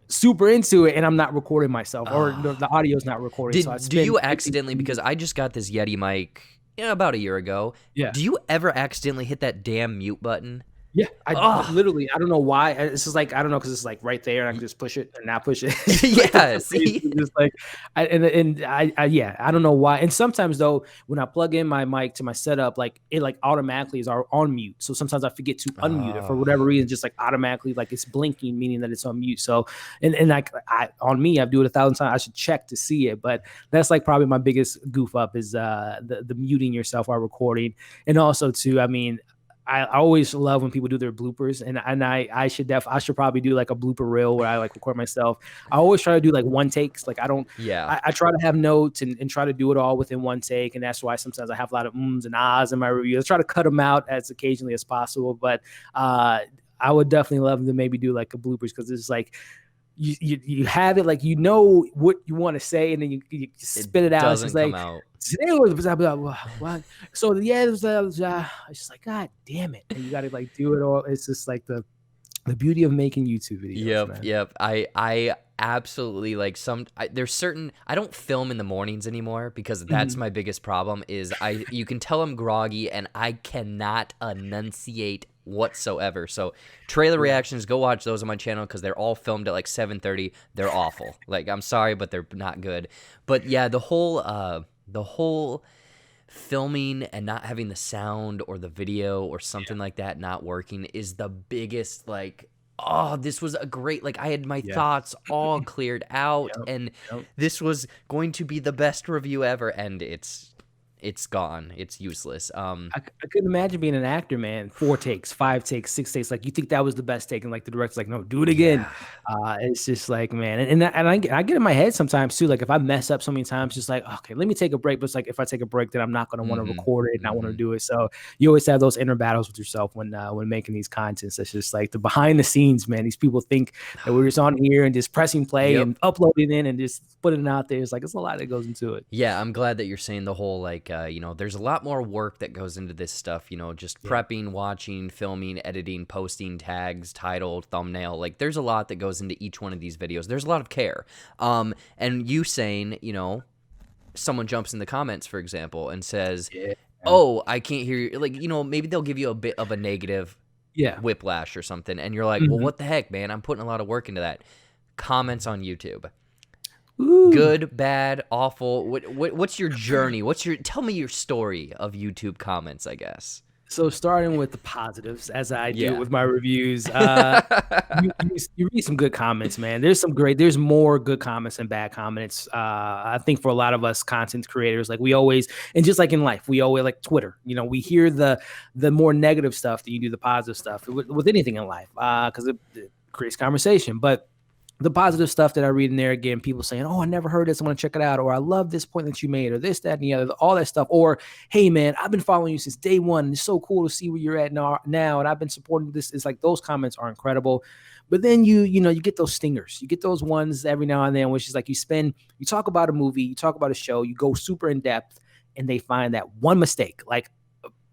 super into it and I'm not recording myself, or the audio's not recording. Do you accidentally, because I just got this Yeti mic about a year ago. Yeah. Do you ever accidentally hit that damn mute button? Yeah, I literally, I don't know why. It's just like, I don't know, because it's like right there, and I can just push it and not push it. Yeah, see? Just like, I don't know why. And sometimes though, when I plug in my mic to my setup, like it like automatically is on mute. So sometimes I forget to unmute it for whatever reason, just like automatically, like it's blinking, meaning that it's on mute. So, and like on me, I do it 1,000 times. I should check to see it, but that's like probably my biggest goof up is the muting yourself while recording. And also too, I mean, I always love when people do their bloopers, and I should probably do like a blooper reel where I like record myself. I always try to do like one takes. Like I try to have notes and try to do it all within one take. And that's why sometimes I have a lot of ums and ahs in my reviews. I try to cut them out as occasionally as possible, but I would definitely love to maybe do like a bloopers, because it's like, you have it, like what you want to say, and then you spit it out. Doesn't it's like, come out. Today was blah, blah, blah, blah. So yeah, it was it's just like, God damn it, and you got to like do it all. It's just like the beauty of making YouTube videos. Yep. I absolutely like there's certain, I don't film in the mornings anymore, because that's my biggest problem is you can tell I'm groggy and I cannot enunciate whatsoever. So trailer reactions, go watch those on my channel, because they're all filmed at like 7:30. They're awful. Like, I'm sorry, but they're not good. But yeah, the whole The whole filming and not having the sound or the video or something like that not working is the biggest, like, oh, this was a great, like, I had my Yeah. thoughts all cleared out, Yep. and Yep. this was going to be the best review ever, and it's gone. It's useless. I couldn't imagine being an actor, man. 4 takes, 5 takes, 6 takes. Like, you think that was the best take, and like the director's like, no, do it again. Yeah. It's just like, man, and I get in my head sometimes too. Like, if I mess up so many times, just like, okay, let me take a break. But it's like, if I take a break, then I'm not gonna want to record it and I want to do it. So you always have those inner battles with yourself when making these contents. It's just like the behind the scenes, man. These people think that we're just on here and just pressing play and uploading in and just putting it out there. It's like, it's a lot that goes into it. Yeah, I'm glad that you're saying the whole, like, there's a lot more work that goes into this stuff, just prepping, watching, filming, editing, posting, tags, title, thumbnail. Like, there's a lot that goes into each one of these videos. There's a lot of care. And you saying, someone jumps in the comments, for example, and says, oh, I can't hear you. Like, maybe they'll give you a bit of a negative whiplash or something. And you're like, well, what the heck, man? I'm putting a lot of work into that. Comments on YouTube. Ooh. Good, bad, awful. What's your journey? Tell me your story of YouTube comments, I guess. So starting with the positives, as I do with my reviews, you read some good comments, man. There's more good comments than bad comments. I think for a lot of us content creators, like we always, and just like in life, we always, like Twitter, we hear the more negative stuff than you do the positive stuff with anything in life, because it creates conversation. But the positive stuff that I read in there, again, people saying, oh, I never heard this, I want to check it out, or I love this point that you made, or this, that, and the other, all that stuff. Or, hey, man, I've been following you since day one. It's so cool to see where you're at now, and I've been supporting this. It's like those comments are incredible. But then you get those stingers. You get those ones every now and then, which is like you talk about a movie, you talk about a show, you go super in depth, and they find that one mistake, like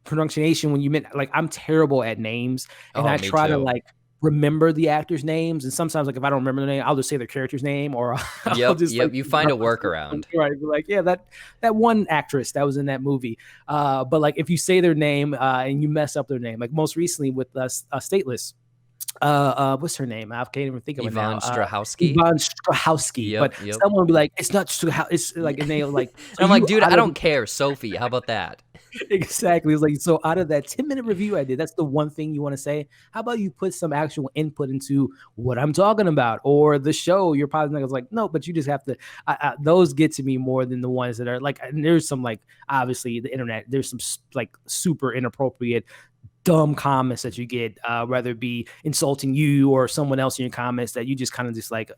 pronunciation when you meant, like, I'm terrible at names, and I try to like remember the actors' names, and sometimes, like, if I don't remember the name, I'll just say their character's name, or I'll just like, you find a workaround, right? Like, yeah, that one actress that was in that movie. But like, if you say their name and you mess up their name, like most recently with Stateless. What's her name? I can't even think of it now. Yvonne Strahovski. But someone would be like, it's not Strahovski. It's like, and they like, so I'm like, dude, I don't care, Sophie. How about that? Exactly. It's like, so out of that 10-minute review I did, that's the one thing you want to say. How about you put some actual input into what I'm talking about, or the show you're positive? I was like, no, but you just have to. Those get to me more than the ones that are like. And there's some, like, obviously the internet. There's some like super inappropriate, dumb comments that you get, whether it be insulting you or someone else in your comments, that you just kind of just like,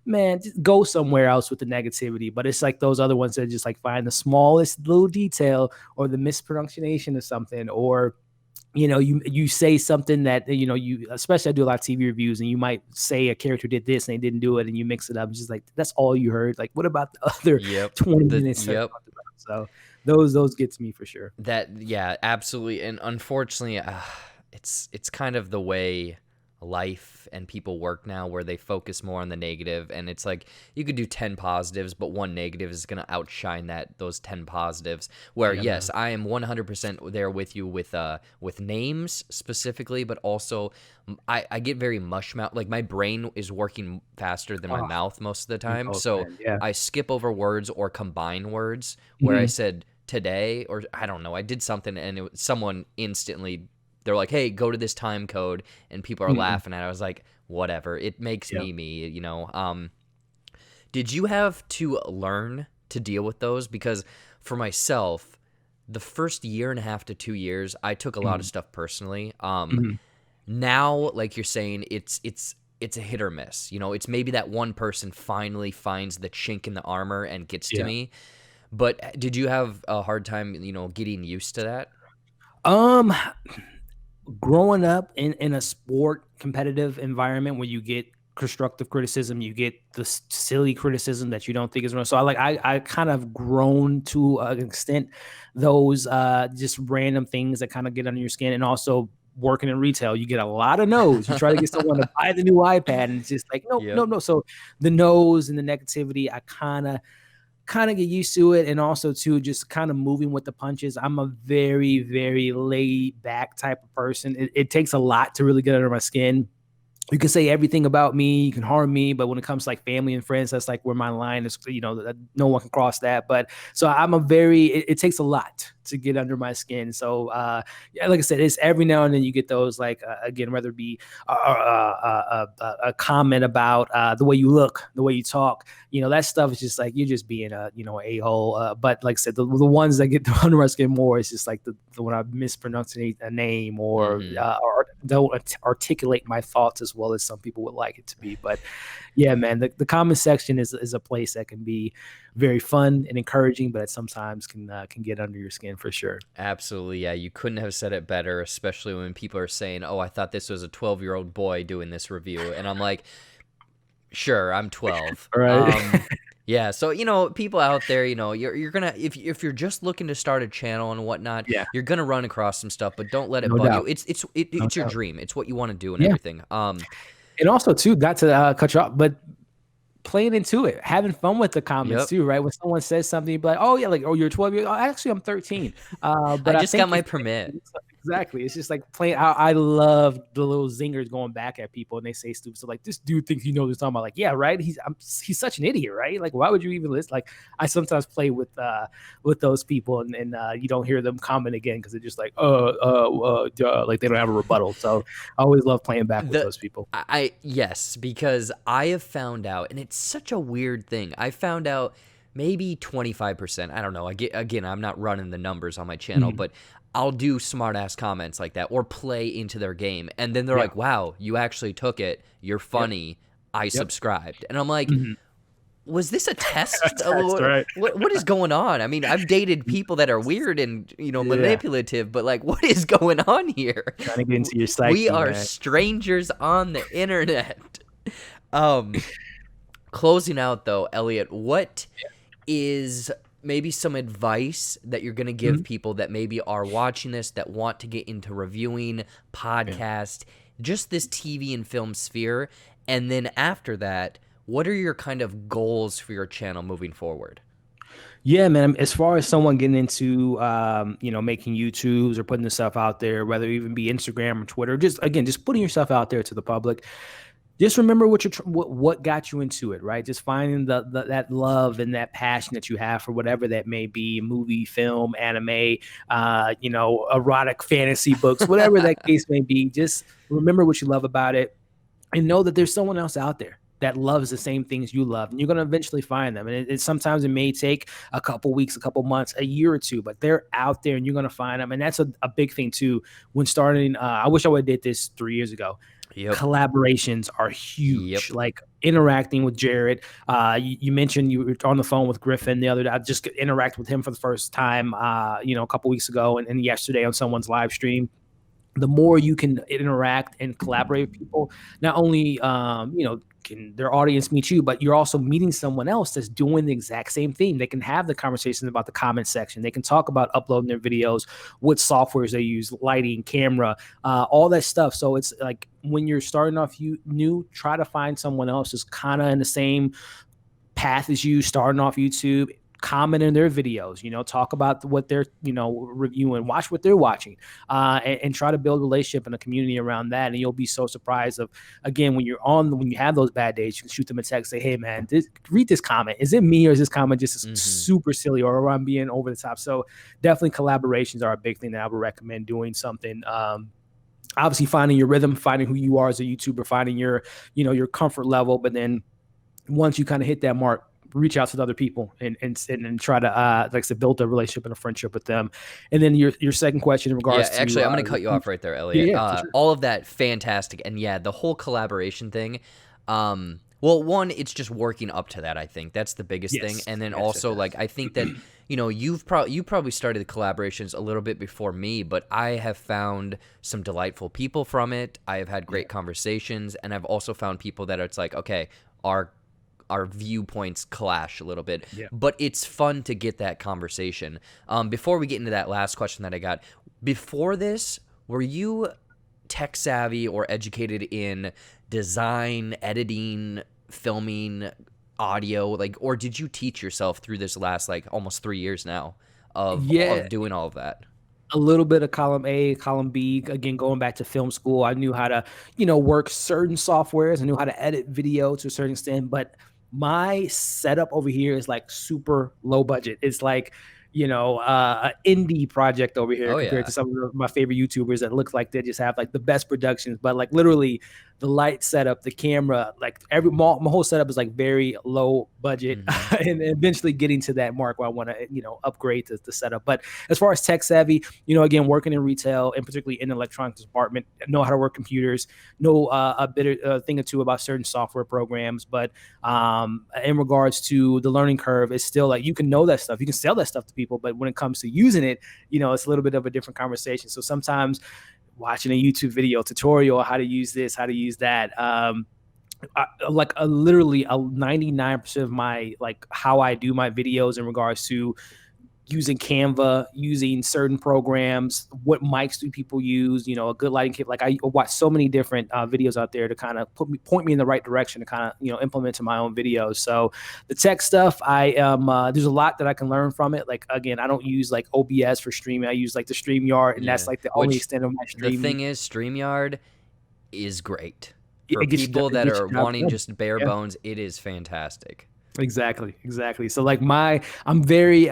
man, just go somewhere else with the negativity. But it's like those other ones that just like find the smallest little detail or the mispronunciation of something, or you say something that you, especially I do a lot of TV reviews, and you might say a character did this and they didn't do it, and you mix it up. It's just like, that's all you heard. Like, what about the other 20 minutes? So those get to me for sure. Absolutely. And unfortunately, it's kind of the way life and people work now, where they focus more on the negative, and it's like you could do 10 positives, but one negative is going to outshine those 10 positives, where yes, I am 100% there with you with names specifically, but also I get very mush mouth. Like, my brain is working faster than my mouth most of the time, so I skip over words or combine words, where I said today, or I don't know, I did something, and someone instantly, they're like, hey, go to this time code, and people are laughing at it. I was like, whatever. It makes me. Did you have to learn to deal with those? Because for myself, the first year and a half to 2 years, I took a lot of stuff personally. Now, like you're saying, it's a hit or miss. It's maybe that one person finally finds the chink in the armor and gets to me. But did you have a hard time, getting used to that? Growing up in a sport competitive environment where you get constructive criticism, you get the silly criticism that you don't think is wrong. So I kind of grown to an extent those just random things that kind of get under your skin. And also working in retail, you get a lot of no's. You try to get someone to buy the new iPad, and it's just like, no. So the no's and the negativity, I kind of get used to it. And also too, just kind of moving with the punches. I'm a very, very laid back type of person. It takes a lot to really get under my skin. you can say everything about me, you can harm me, but when it comes to like family and friends, that's like where my line is, no one can cross that. But so I'm it takes a lot to get under my skin. So yeah, like I said, it's every now and then you get those, like again, whether it be a comment about the way you look, the way you talk, that stuff is just like, you're just being a-hole. But like I said, the ones that get under my skin more is just like the when I mispronounce a name, or don't articulate my thoughts as well as some people would like it to be. But yeah, man, the comment section is a place that can be very fun and encouraging, but it sometimes can get under your skin for sure. Absolutely, yeah. You couldn't have said it better, especially when people are saying, "Oh, I thought this was a 12-year-old boy doing this review," and I'm like, "Sure, I'm 12." Right. Yeah, so people out there, you're gonna, if you're just looking to start a channel and whatnot, Yeah, you're gonna run across some stuff, but don't let it no bug doubt. you. It's No your doubt. dream. It's what you want to do and Yeah. everything. And also too, not to cut you off, but playing into it, having fun with the comments Yep. too, right? When someone says something, you'd be like, "Oh yeah, like, oh, you're 12 years old." Actually, I'm 13. I But I just got think my if permit. exactly, it's just like playing. I love the little zingers going back at people, and they say stupid stuff like, "This dude thinks he knows what he's talking about." Like, yeah, right. He's such an idiot, right? Like, why would you even listen? Like, I sometimes play with those people, and you don't hear them comment again because they're just like, like they don't have a rebuttal. So I always love playing back with The those people. yes, because I have found out, and it's such a weird thing. I found out maybe 25%. I don't know. Again, I'm not running the numbers on my channel, Mhm. but I'll do smart ass comments like that or play into their game, and then they're Yeah. like, "Wow, you actually took it. You're Yep. funny. I Yep. subscribed." And I'm like, Mhm. was this a test? That's right. What is going on? I mean, I've dated people that are weird and Yeah. manipulative, but like, what is going on here? Trying to get into your We psyche, are man. strangers on the internet. Um, Closing out though, Elliot, what is maybe some advice that you're gonna give Mhm. people that maybe are watching this that want to get into reviewing, Yeah. podcast, just this TV and film sphere, and then after that, what are your kind of goals for your channel moving forward? Yeah, man. As far as someone getting into, making YouTubes or putting this stuff out there, whether it even be Instagram or Twitter, just putting yourself out there to the public. Just remember what got you into it, right? Just finding that love and that passion that you have for whatever that may be, movie, film, anime, erotic fantasy books, whatever that case may be. Just remember what you love about it, and know that there's someone else out there that loves the same things you love, and you're going to eventually find them. And sometimes it may take a couple weeks, a couple months, a year or two, but they're out there and you're going to find them. And that's a big thing too when starting. I wish I would have did this 3 years ago. Yep. Collaborations are huge, Yep. like interacting with Jared. You mentioned you were on the phone with Griffin the other day. I just interact with him for the first time, a couple weeks ago, and yesterday on someone's live stream. The more you can interact and collaborate with people, not only can their audience meet you, but you're also meeting someone else that's doing the exact same thing. They can have the conversations about the comment section. They can talk about uploading their videos, what softwares they use, lighting, camera, all that stuff. So it's like when you're starting off new, try to find someone else who's kind of in the same path as you, starting off YouTube. Comment in their videos, talk about what they're, reviewing, watch what they're watching, and try to build a relationship and a community around that. And you'll be so surprised of, again, when you have those bad days, you can shoot them a text, say, "Hey man, read this comment. Is it me or is this comment just super silly or I'm being over the top?" So definitely collaborations are a big thing that I would recommend doing something. Obviously finding your rhythm, finding who you are as a YouTuber, finding your comfort level. But then once you kind of hit that mark, reach out to other people and try to like I said, build a relationship and a friendship with them. And then your second question in Yeah, regards to actually, I'm gonna cut you off right there, yeah, Elliot. yeah, for sure. All of that, fantastic, and yeah, the whole collaboration thing. Well, one, it's just working up to that. I think that's the biggest thing, Yes, and then yes, yes, also, yes. like, I think that you probably started the collaborations a little bit before me, but I have found some delightful people from it. I have had great conversations, and I've also found people that it's like, okay, our viewpoints clash a little bit, Yeah. but it's fun to get that conversation. Before we get into that last question that I got, before this, were you tech savvy or educated in design, editing, filming, audio, like, or did you teach yourself through this last like almost 3 years now of Yeah, doing all of that? a little bit of column A, column B. Again, going back to film school, I knew how to, work certain softwares. I knew how to edit video to a certain extent, but my setup over here is like super low budget. It's like, an indie project over here Oh compared yeah. to some of my favorite YouTubers that look like they just have like the best productions, but like literally the light setup, the camera, like my whole setup is like very low budget, and eventually getting to that mark where I want to, upgrade the setup. But as far as tech savvy, again, working in retail and particularly in the electronics department, know how to work computers, know a bit thing or two about certain software programs. But in regards to the learning curve, it's still like you can know that stuff, you can sell that stuff to people, but when it comes to using it, it's a little bit of a different conversation. So sometimes watching a YouTube video tutorial, how to use this, how to use that. Literally 99% of my, like how I do my videos in regards to using Canva, using certain programs, what mics do people use, a good lighting kit. Like I watch so many different videos out there to kind of point me in the right direction to kind of, implement to my own videos. So the tech stuff, I there's a lot that I can learn from it. Like, again, I don't use like OBS for streaming. I use like the StreamYard, and that's like the only extent of my streaming. The thing is, StreamYard is great. For people that are wanting just bare bones, it is fantastic. Exactly. So like I'm very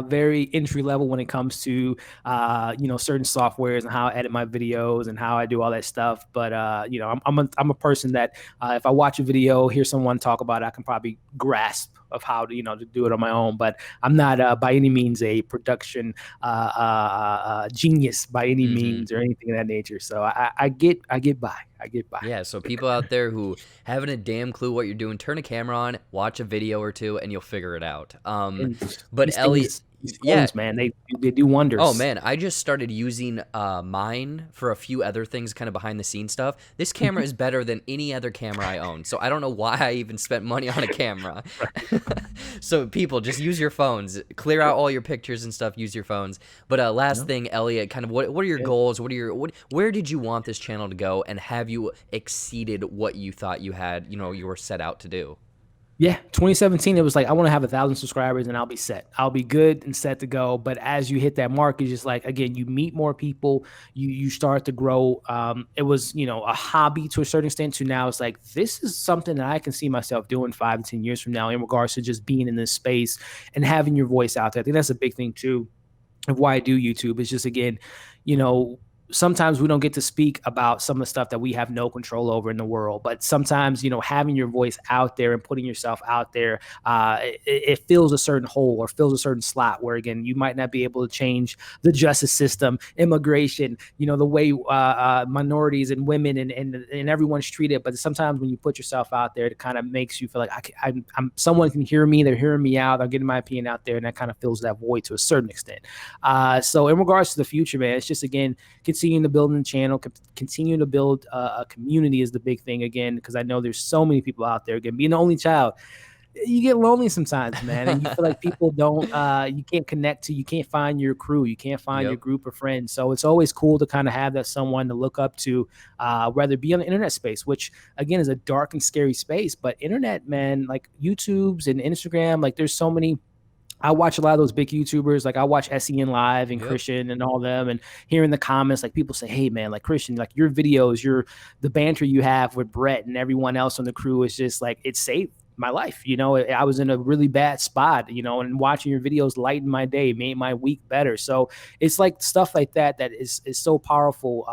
very entry level when it comes to certain softwares and how I edit my videos and how I do all that stuff. But I'm a person that if I watch a video, hear someone talk about it, I can probably grasp of how to to do it on my own. But I'm not by any means a production genius by any means or anything of that nature. So I get by. Yeah, so people out there who haven't a damn clue what you're doing, turn a camera on, watch a video or two, and you'll figure it out. But Elliot, phones, man, they do wonders. Oh man, I just started using mine for a few other things, kind of behind the scenes stuff. This camera is better than any other camera I own, so I don't know why I even spent money on a camera. So people, just use your phones, clear out all your pictures and stuff. Use your phones. But last thing, Elliot, kind of what are your goals? Where did you want this channel to go, and have you exceeded what you thought you had? You were set out to do. Yeah, 2017, it was like, I want to have 1,000 subscribers and I'll be set. I'll be good and set to go. But as you hit that mark, it's just like, again, you meet more people, you start to grow. It was, a hobby to a certain extent, to now it's like, this is something that I can see myself doing 5 to 10 years from now in regards to just being in this space and having your voice out there. I think that's a big thing too of why I do YouTube. It's just, again, sometimes we don't get to speak about some of the stuff that we have no control over in the world. But sometimes, having your voice out there and putting yourself out there, it fills a certain hole or fills a certain slot where, again, you might not be able to change the justice system, immigration, the way minorities and women and everyone's treated. But sometimes when you put yourself out there, it kind of makes you feel like I'm someone can hear me. They're hearing me out. They're getting my opinion out there. And that kind of fills that void to a certain extent. So in regards to the future, man, it's just, again, continuing to build the channel, continue to build a community is the big thing, again, because I know there's so many people out there. Again, being the only child, you get lonely sometimes, man, and you feel like people don't, you can't connect to, you can't find your crew, you can't find your group of friends. So it's always cool to kind of have that someone to look up to, whether it be on the internet space, which again is a dark and scary space, but internet, man, like YouTube's and Instagram, like there's so many. I watch a lot of those big YouTubers. Like I watch SEN Live and Christian and all them, and hearing the comments, like people say, hey man, like Christian, like your videos, the banter you have with Brett and everyone else on the crew is just like, it saved my life. I was in a really bad spot, and watching your videos lighten my day, made my week better. So it's like stuff like that is so powerful.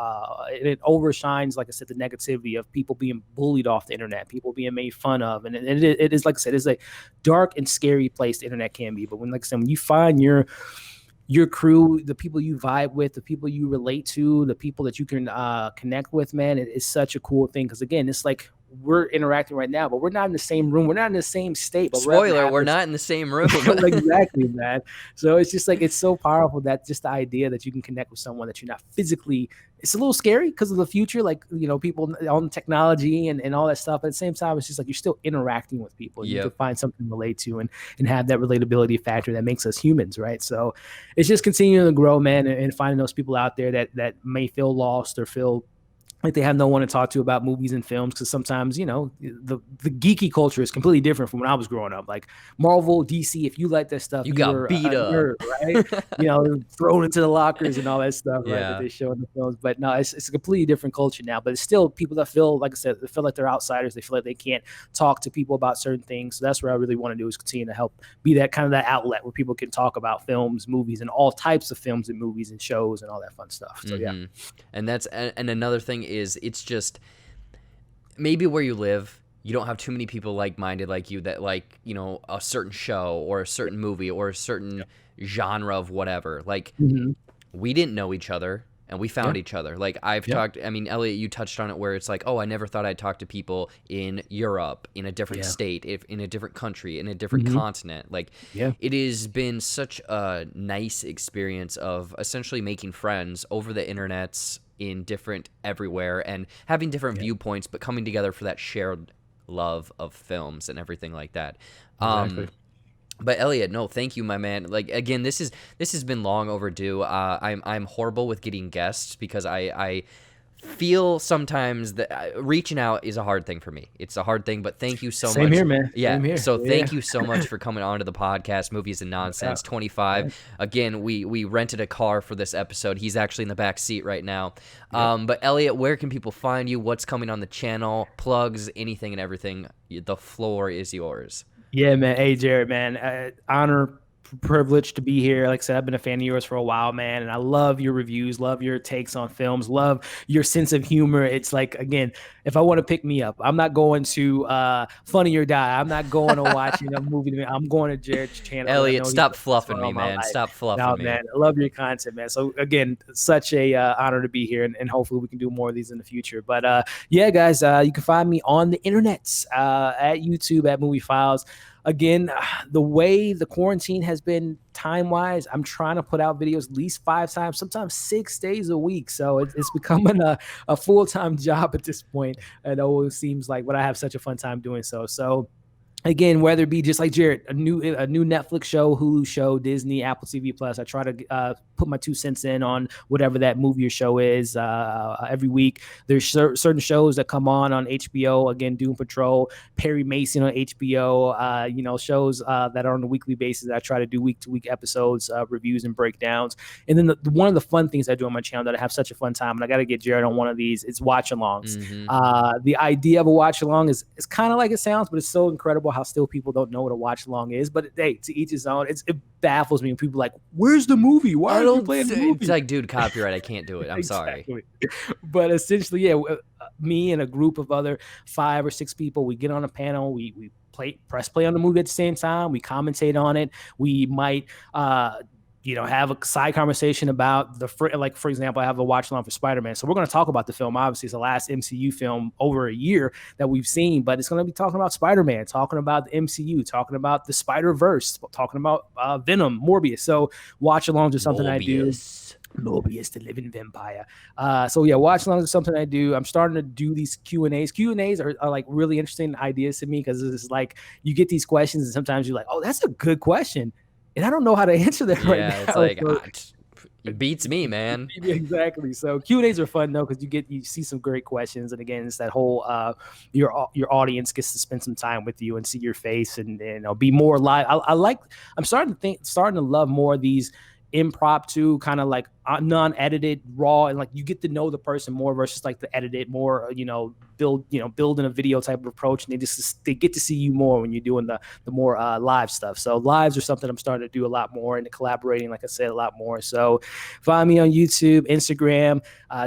It overshines, like I said, the negativity of people being bullied off the internet, people being made fun of. And it is, like I said, it's a dark and scary place the internet can be. But when you find your crew, the people you vibe with, the people you relate to, the people that you can connect with, man, it is such a cool thing. Because again, it's like, we're interacting right now, but we're not in the same room. We're not in the same state. But spoiler, we're not in the same room. Exactly, man. So it's just like, it's so powerful, that just the idea that you can connect with someone that you're not physically, it's a little scary because of the future, like, people on technology and all that stuff. But at the same time, it's just like, you're still interacting with people. You can find something to relate to and have that relatability factor that makes us humans, right? So it's just continuing to grow, man, and finding those people out there that may feel lost or feel like they have no one to talk to about movies and films, because sometimes, you know, the geeky culture is completely different from when I was growing up. Like Marvel, DC, if you like that stuff, You you got were a beat up. nerd, right? You know, thrown into the lockers and all that stuff, right? That Yeah. they show in the films. But no, it's a completely different culture now. But it's still people that feel, like I said, they feel like they're outsiders. They feel like they can't talk to people about certain things. So that's what I really want to do, is continue to help be that kind of that outlet where people can talk about films, movies, and all types of films and movies and shows and all that fun stuff. So yeah. And another thing is, it's just maybe where you live, you don't have too many people like-minded like you that like, you know, a certain show or a certain movie or a certain genre of whatever. Like, we didn't know each other and we found each other. Like, I've talked, I mean, Elliot, you touched on it, where it's like, oh, I never thought I'd talk to people in Europe, in a different state, in a different country, in a different continent. Like, it has been such a nice experience of essentially making friends over the internets, in different everywhere, and having different viewpoints, but coming together for that shared love of films and everything like that. Exactly. But Elliot, no, thank you, my man. Like, again, this has been long overdue. I'm horrible with getting guests, because I feel sometimes that reaching out is a hard thing for me. It's a hard thing, but thank you so much. Same here, man. Yeah. Same here. So thank you so much for coming on to the podcast, Movies and Nonsense 25. Again, we rented a car for this episode. He's actually in the back seat right now. But Elliot, where can people find you? What's coming on the channel? Plugs, anything and everything. The floor is yours. Yeah, man. Hey, Jared, man. Honor, privilege to be here. Like I said, I've been a fan of yours for a while, man, and I love your reviews, love your takes on films, love your sense of humor. It's like, again, if I want to pick me up, I'm not going to Funny or Die. I'm not going to watching a movie. I'm going to Jared's channel. Elliot, stop fluffing me, man. Stop fluffing me. Man, I love your content, man. So again, such a honor to be here, and hopefully we can do more of these in the future. But yeah, guys, you can find me on the internets at YouTube at Moviefiles. Again, the way the quarantine has been time-wise, I'm trying to put out videos at least 5 times, sometimes 6 days a week. So it's becoming a full-time job at this point. It always seems like, but I have such a fun time doing so. So again, whether it be just like Jared, a new Netflix show, Hulu show, Disney, Apple TV Plus, I try to put my 2 cents in on whatever that movie or show is every week. There's certain shows that come on HBO. Again, Doom Patrol, Perry Mason on HBO. You know, shows that are on a weekly basis. I try to do week-to-week episodes, reviews and breakdowns. And then one of the fun things I do on my channel that I have such a fun time, and I got to get Jared on one of these, is watch-alongs. The idea of a watch-along is kind of like it sounds, but it's so incredible how still people don't know what a watch along is. But hey, to each his own. It baffles me when people are like, where's the movie? Why are you playing the movie? It's like, dude, copyright, I can't do it. I'm sorry. But essentially, yeah, me and a group of other 5 or 6 people, we get on a panel, we press play on the movie at the same time, we commentate on it. We might you know, have a side conversation about like, for example, I have a watch along for Spider-Man. So we're going to talk about the film. Obviously, it's the last MCU film over a year that we've seen, but it's going to be talking about Spider-Man, talking about the MCU, talking about the Spider-Verse, talking about Venom, Morbius. So watch alongs are something I do. Morbius, the living vampire. So yeah, watch alongs is something I do. I'm starting to do these Q&As. Q&As are like really interesting ideas to me, because it's like you get these questions and sometimes you're like, oh, that's a good question, and I don't know how to answer that right now. Yeah, it's like, it beats me, man. Exactly. So Q&As are fun though, because you see some great questions, and again, it's that whole your audience gets to spend some time with you and see your face, and you know, be more live. I'm starting to love more of these impromptu, kind of like non-edited, raw, and like you get to know the person more versus like the edited, more building a video type of approach, and they get to see you more when you're doing the more live stuff. So lives are something I'm starting to do a lot more, and collaborating, like I said, a lot more. So find me on YouTube, Instagram,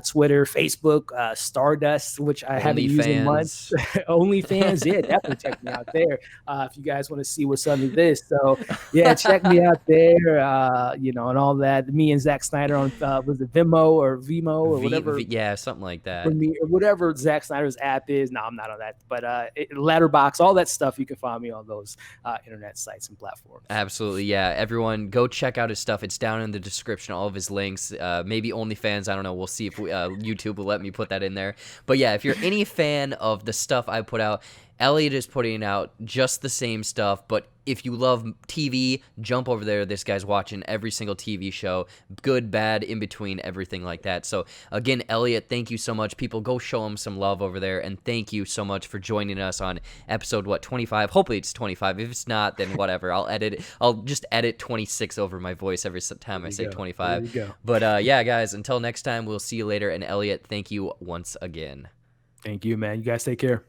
Twitter, Facebook, Stardust, which I haven't used in months. OnlyFans, yeah, definitely check me out there if you guys want to see what's under this. So yeah, check me out there, and all that. Me and Zack Snyder on was it Vimeo or whatever? Yeah, something like that. Whatever Zack Snyder's app is. No, I'm not on that. But Letterboxd, all that stuff, you can find me on those internet sites and platforms. Absolutely, yeah. Everyone, go check out his stuff. It's down in the description, all of his links. Maybe OnlyFans, I don't know. We'll see if YouTube will let me put that in there. But yeah, if you're any fan of the stuff I put out, Elliot is putting out just the same stuff, but if you love TV, jump over there. This guy's watching every single TV show, good, bad, in between, everything like that. So again, Elliot, thank you so much. People, go show him some love over there, and thank you so much for joining us on episode 25. Hopefully it's 25. If it's not, then whatever. I'll just edit 26 over my voice every time I say 25. There you go. But yeah, guys, until next time, we'll see you later. And Elliot, thank you once again. Thank you, man. You guys take care.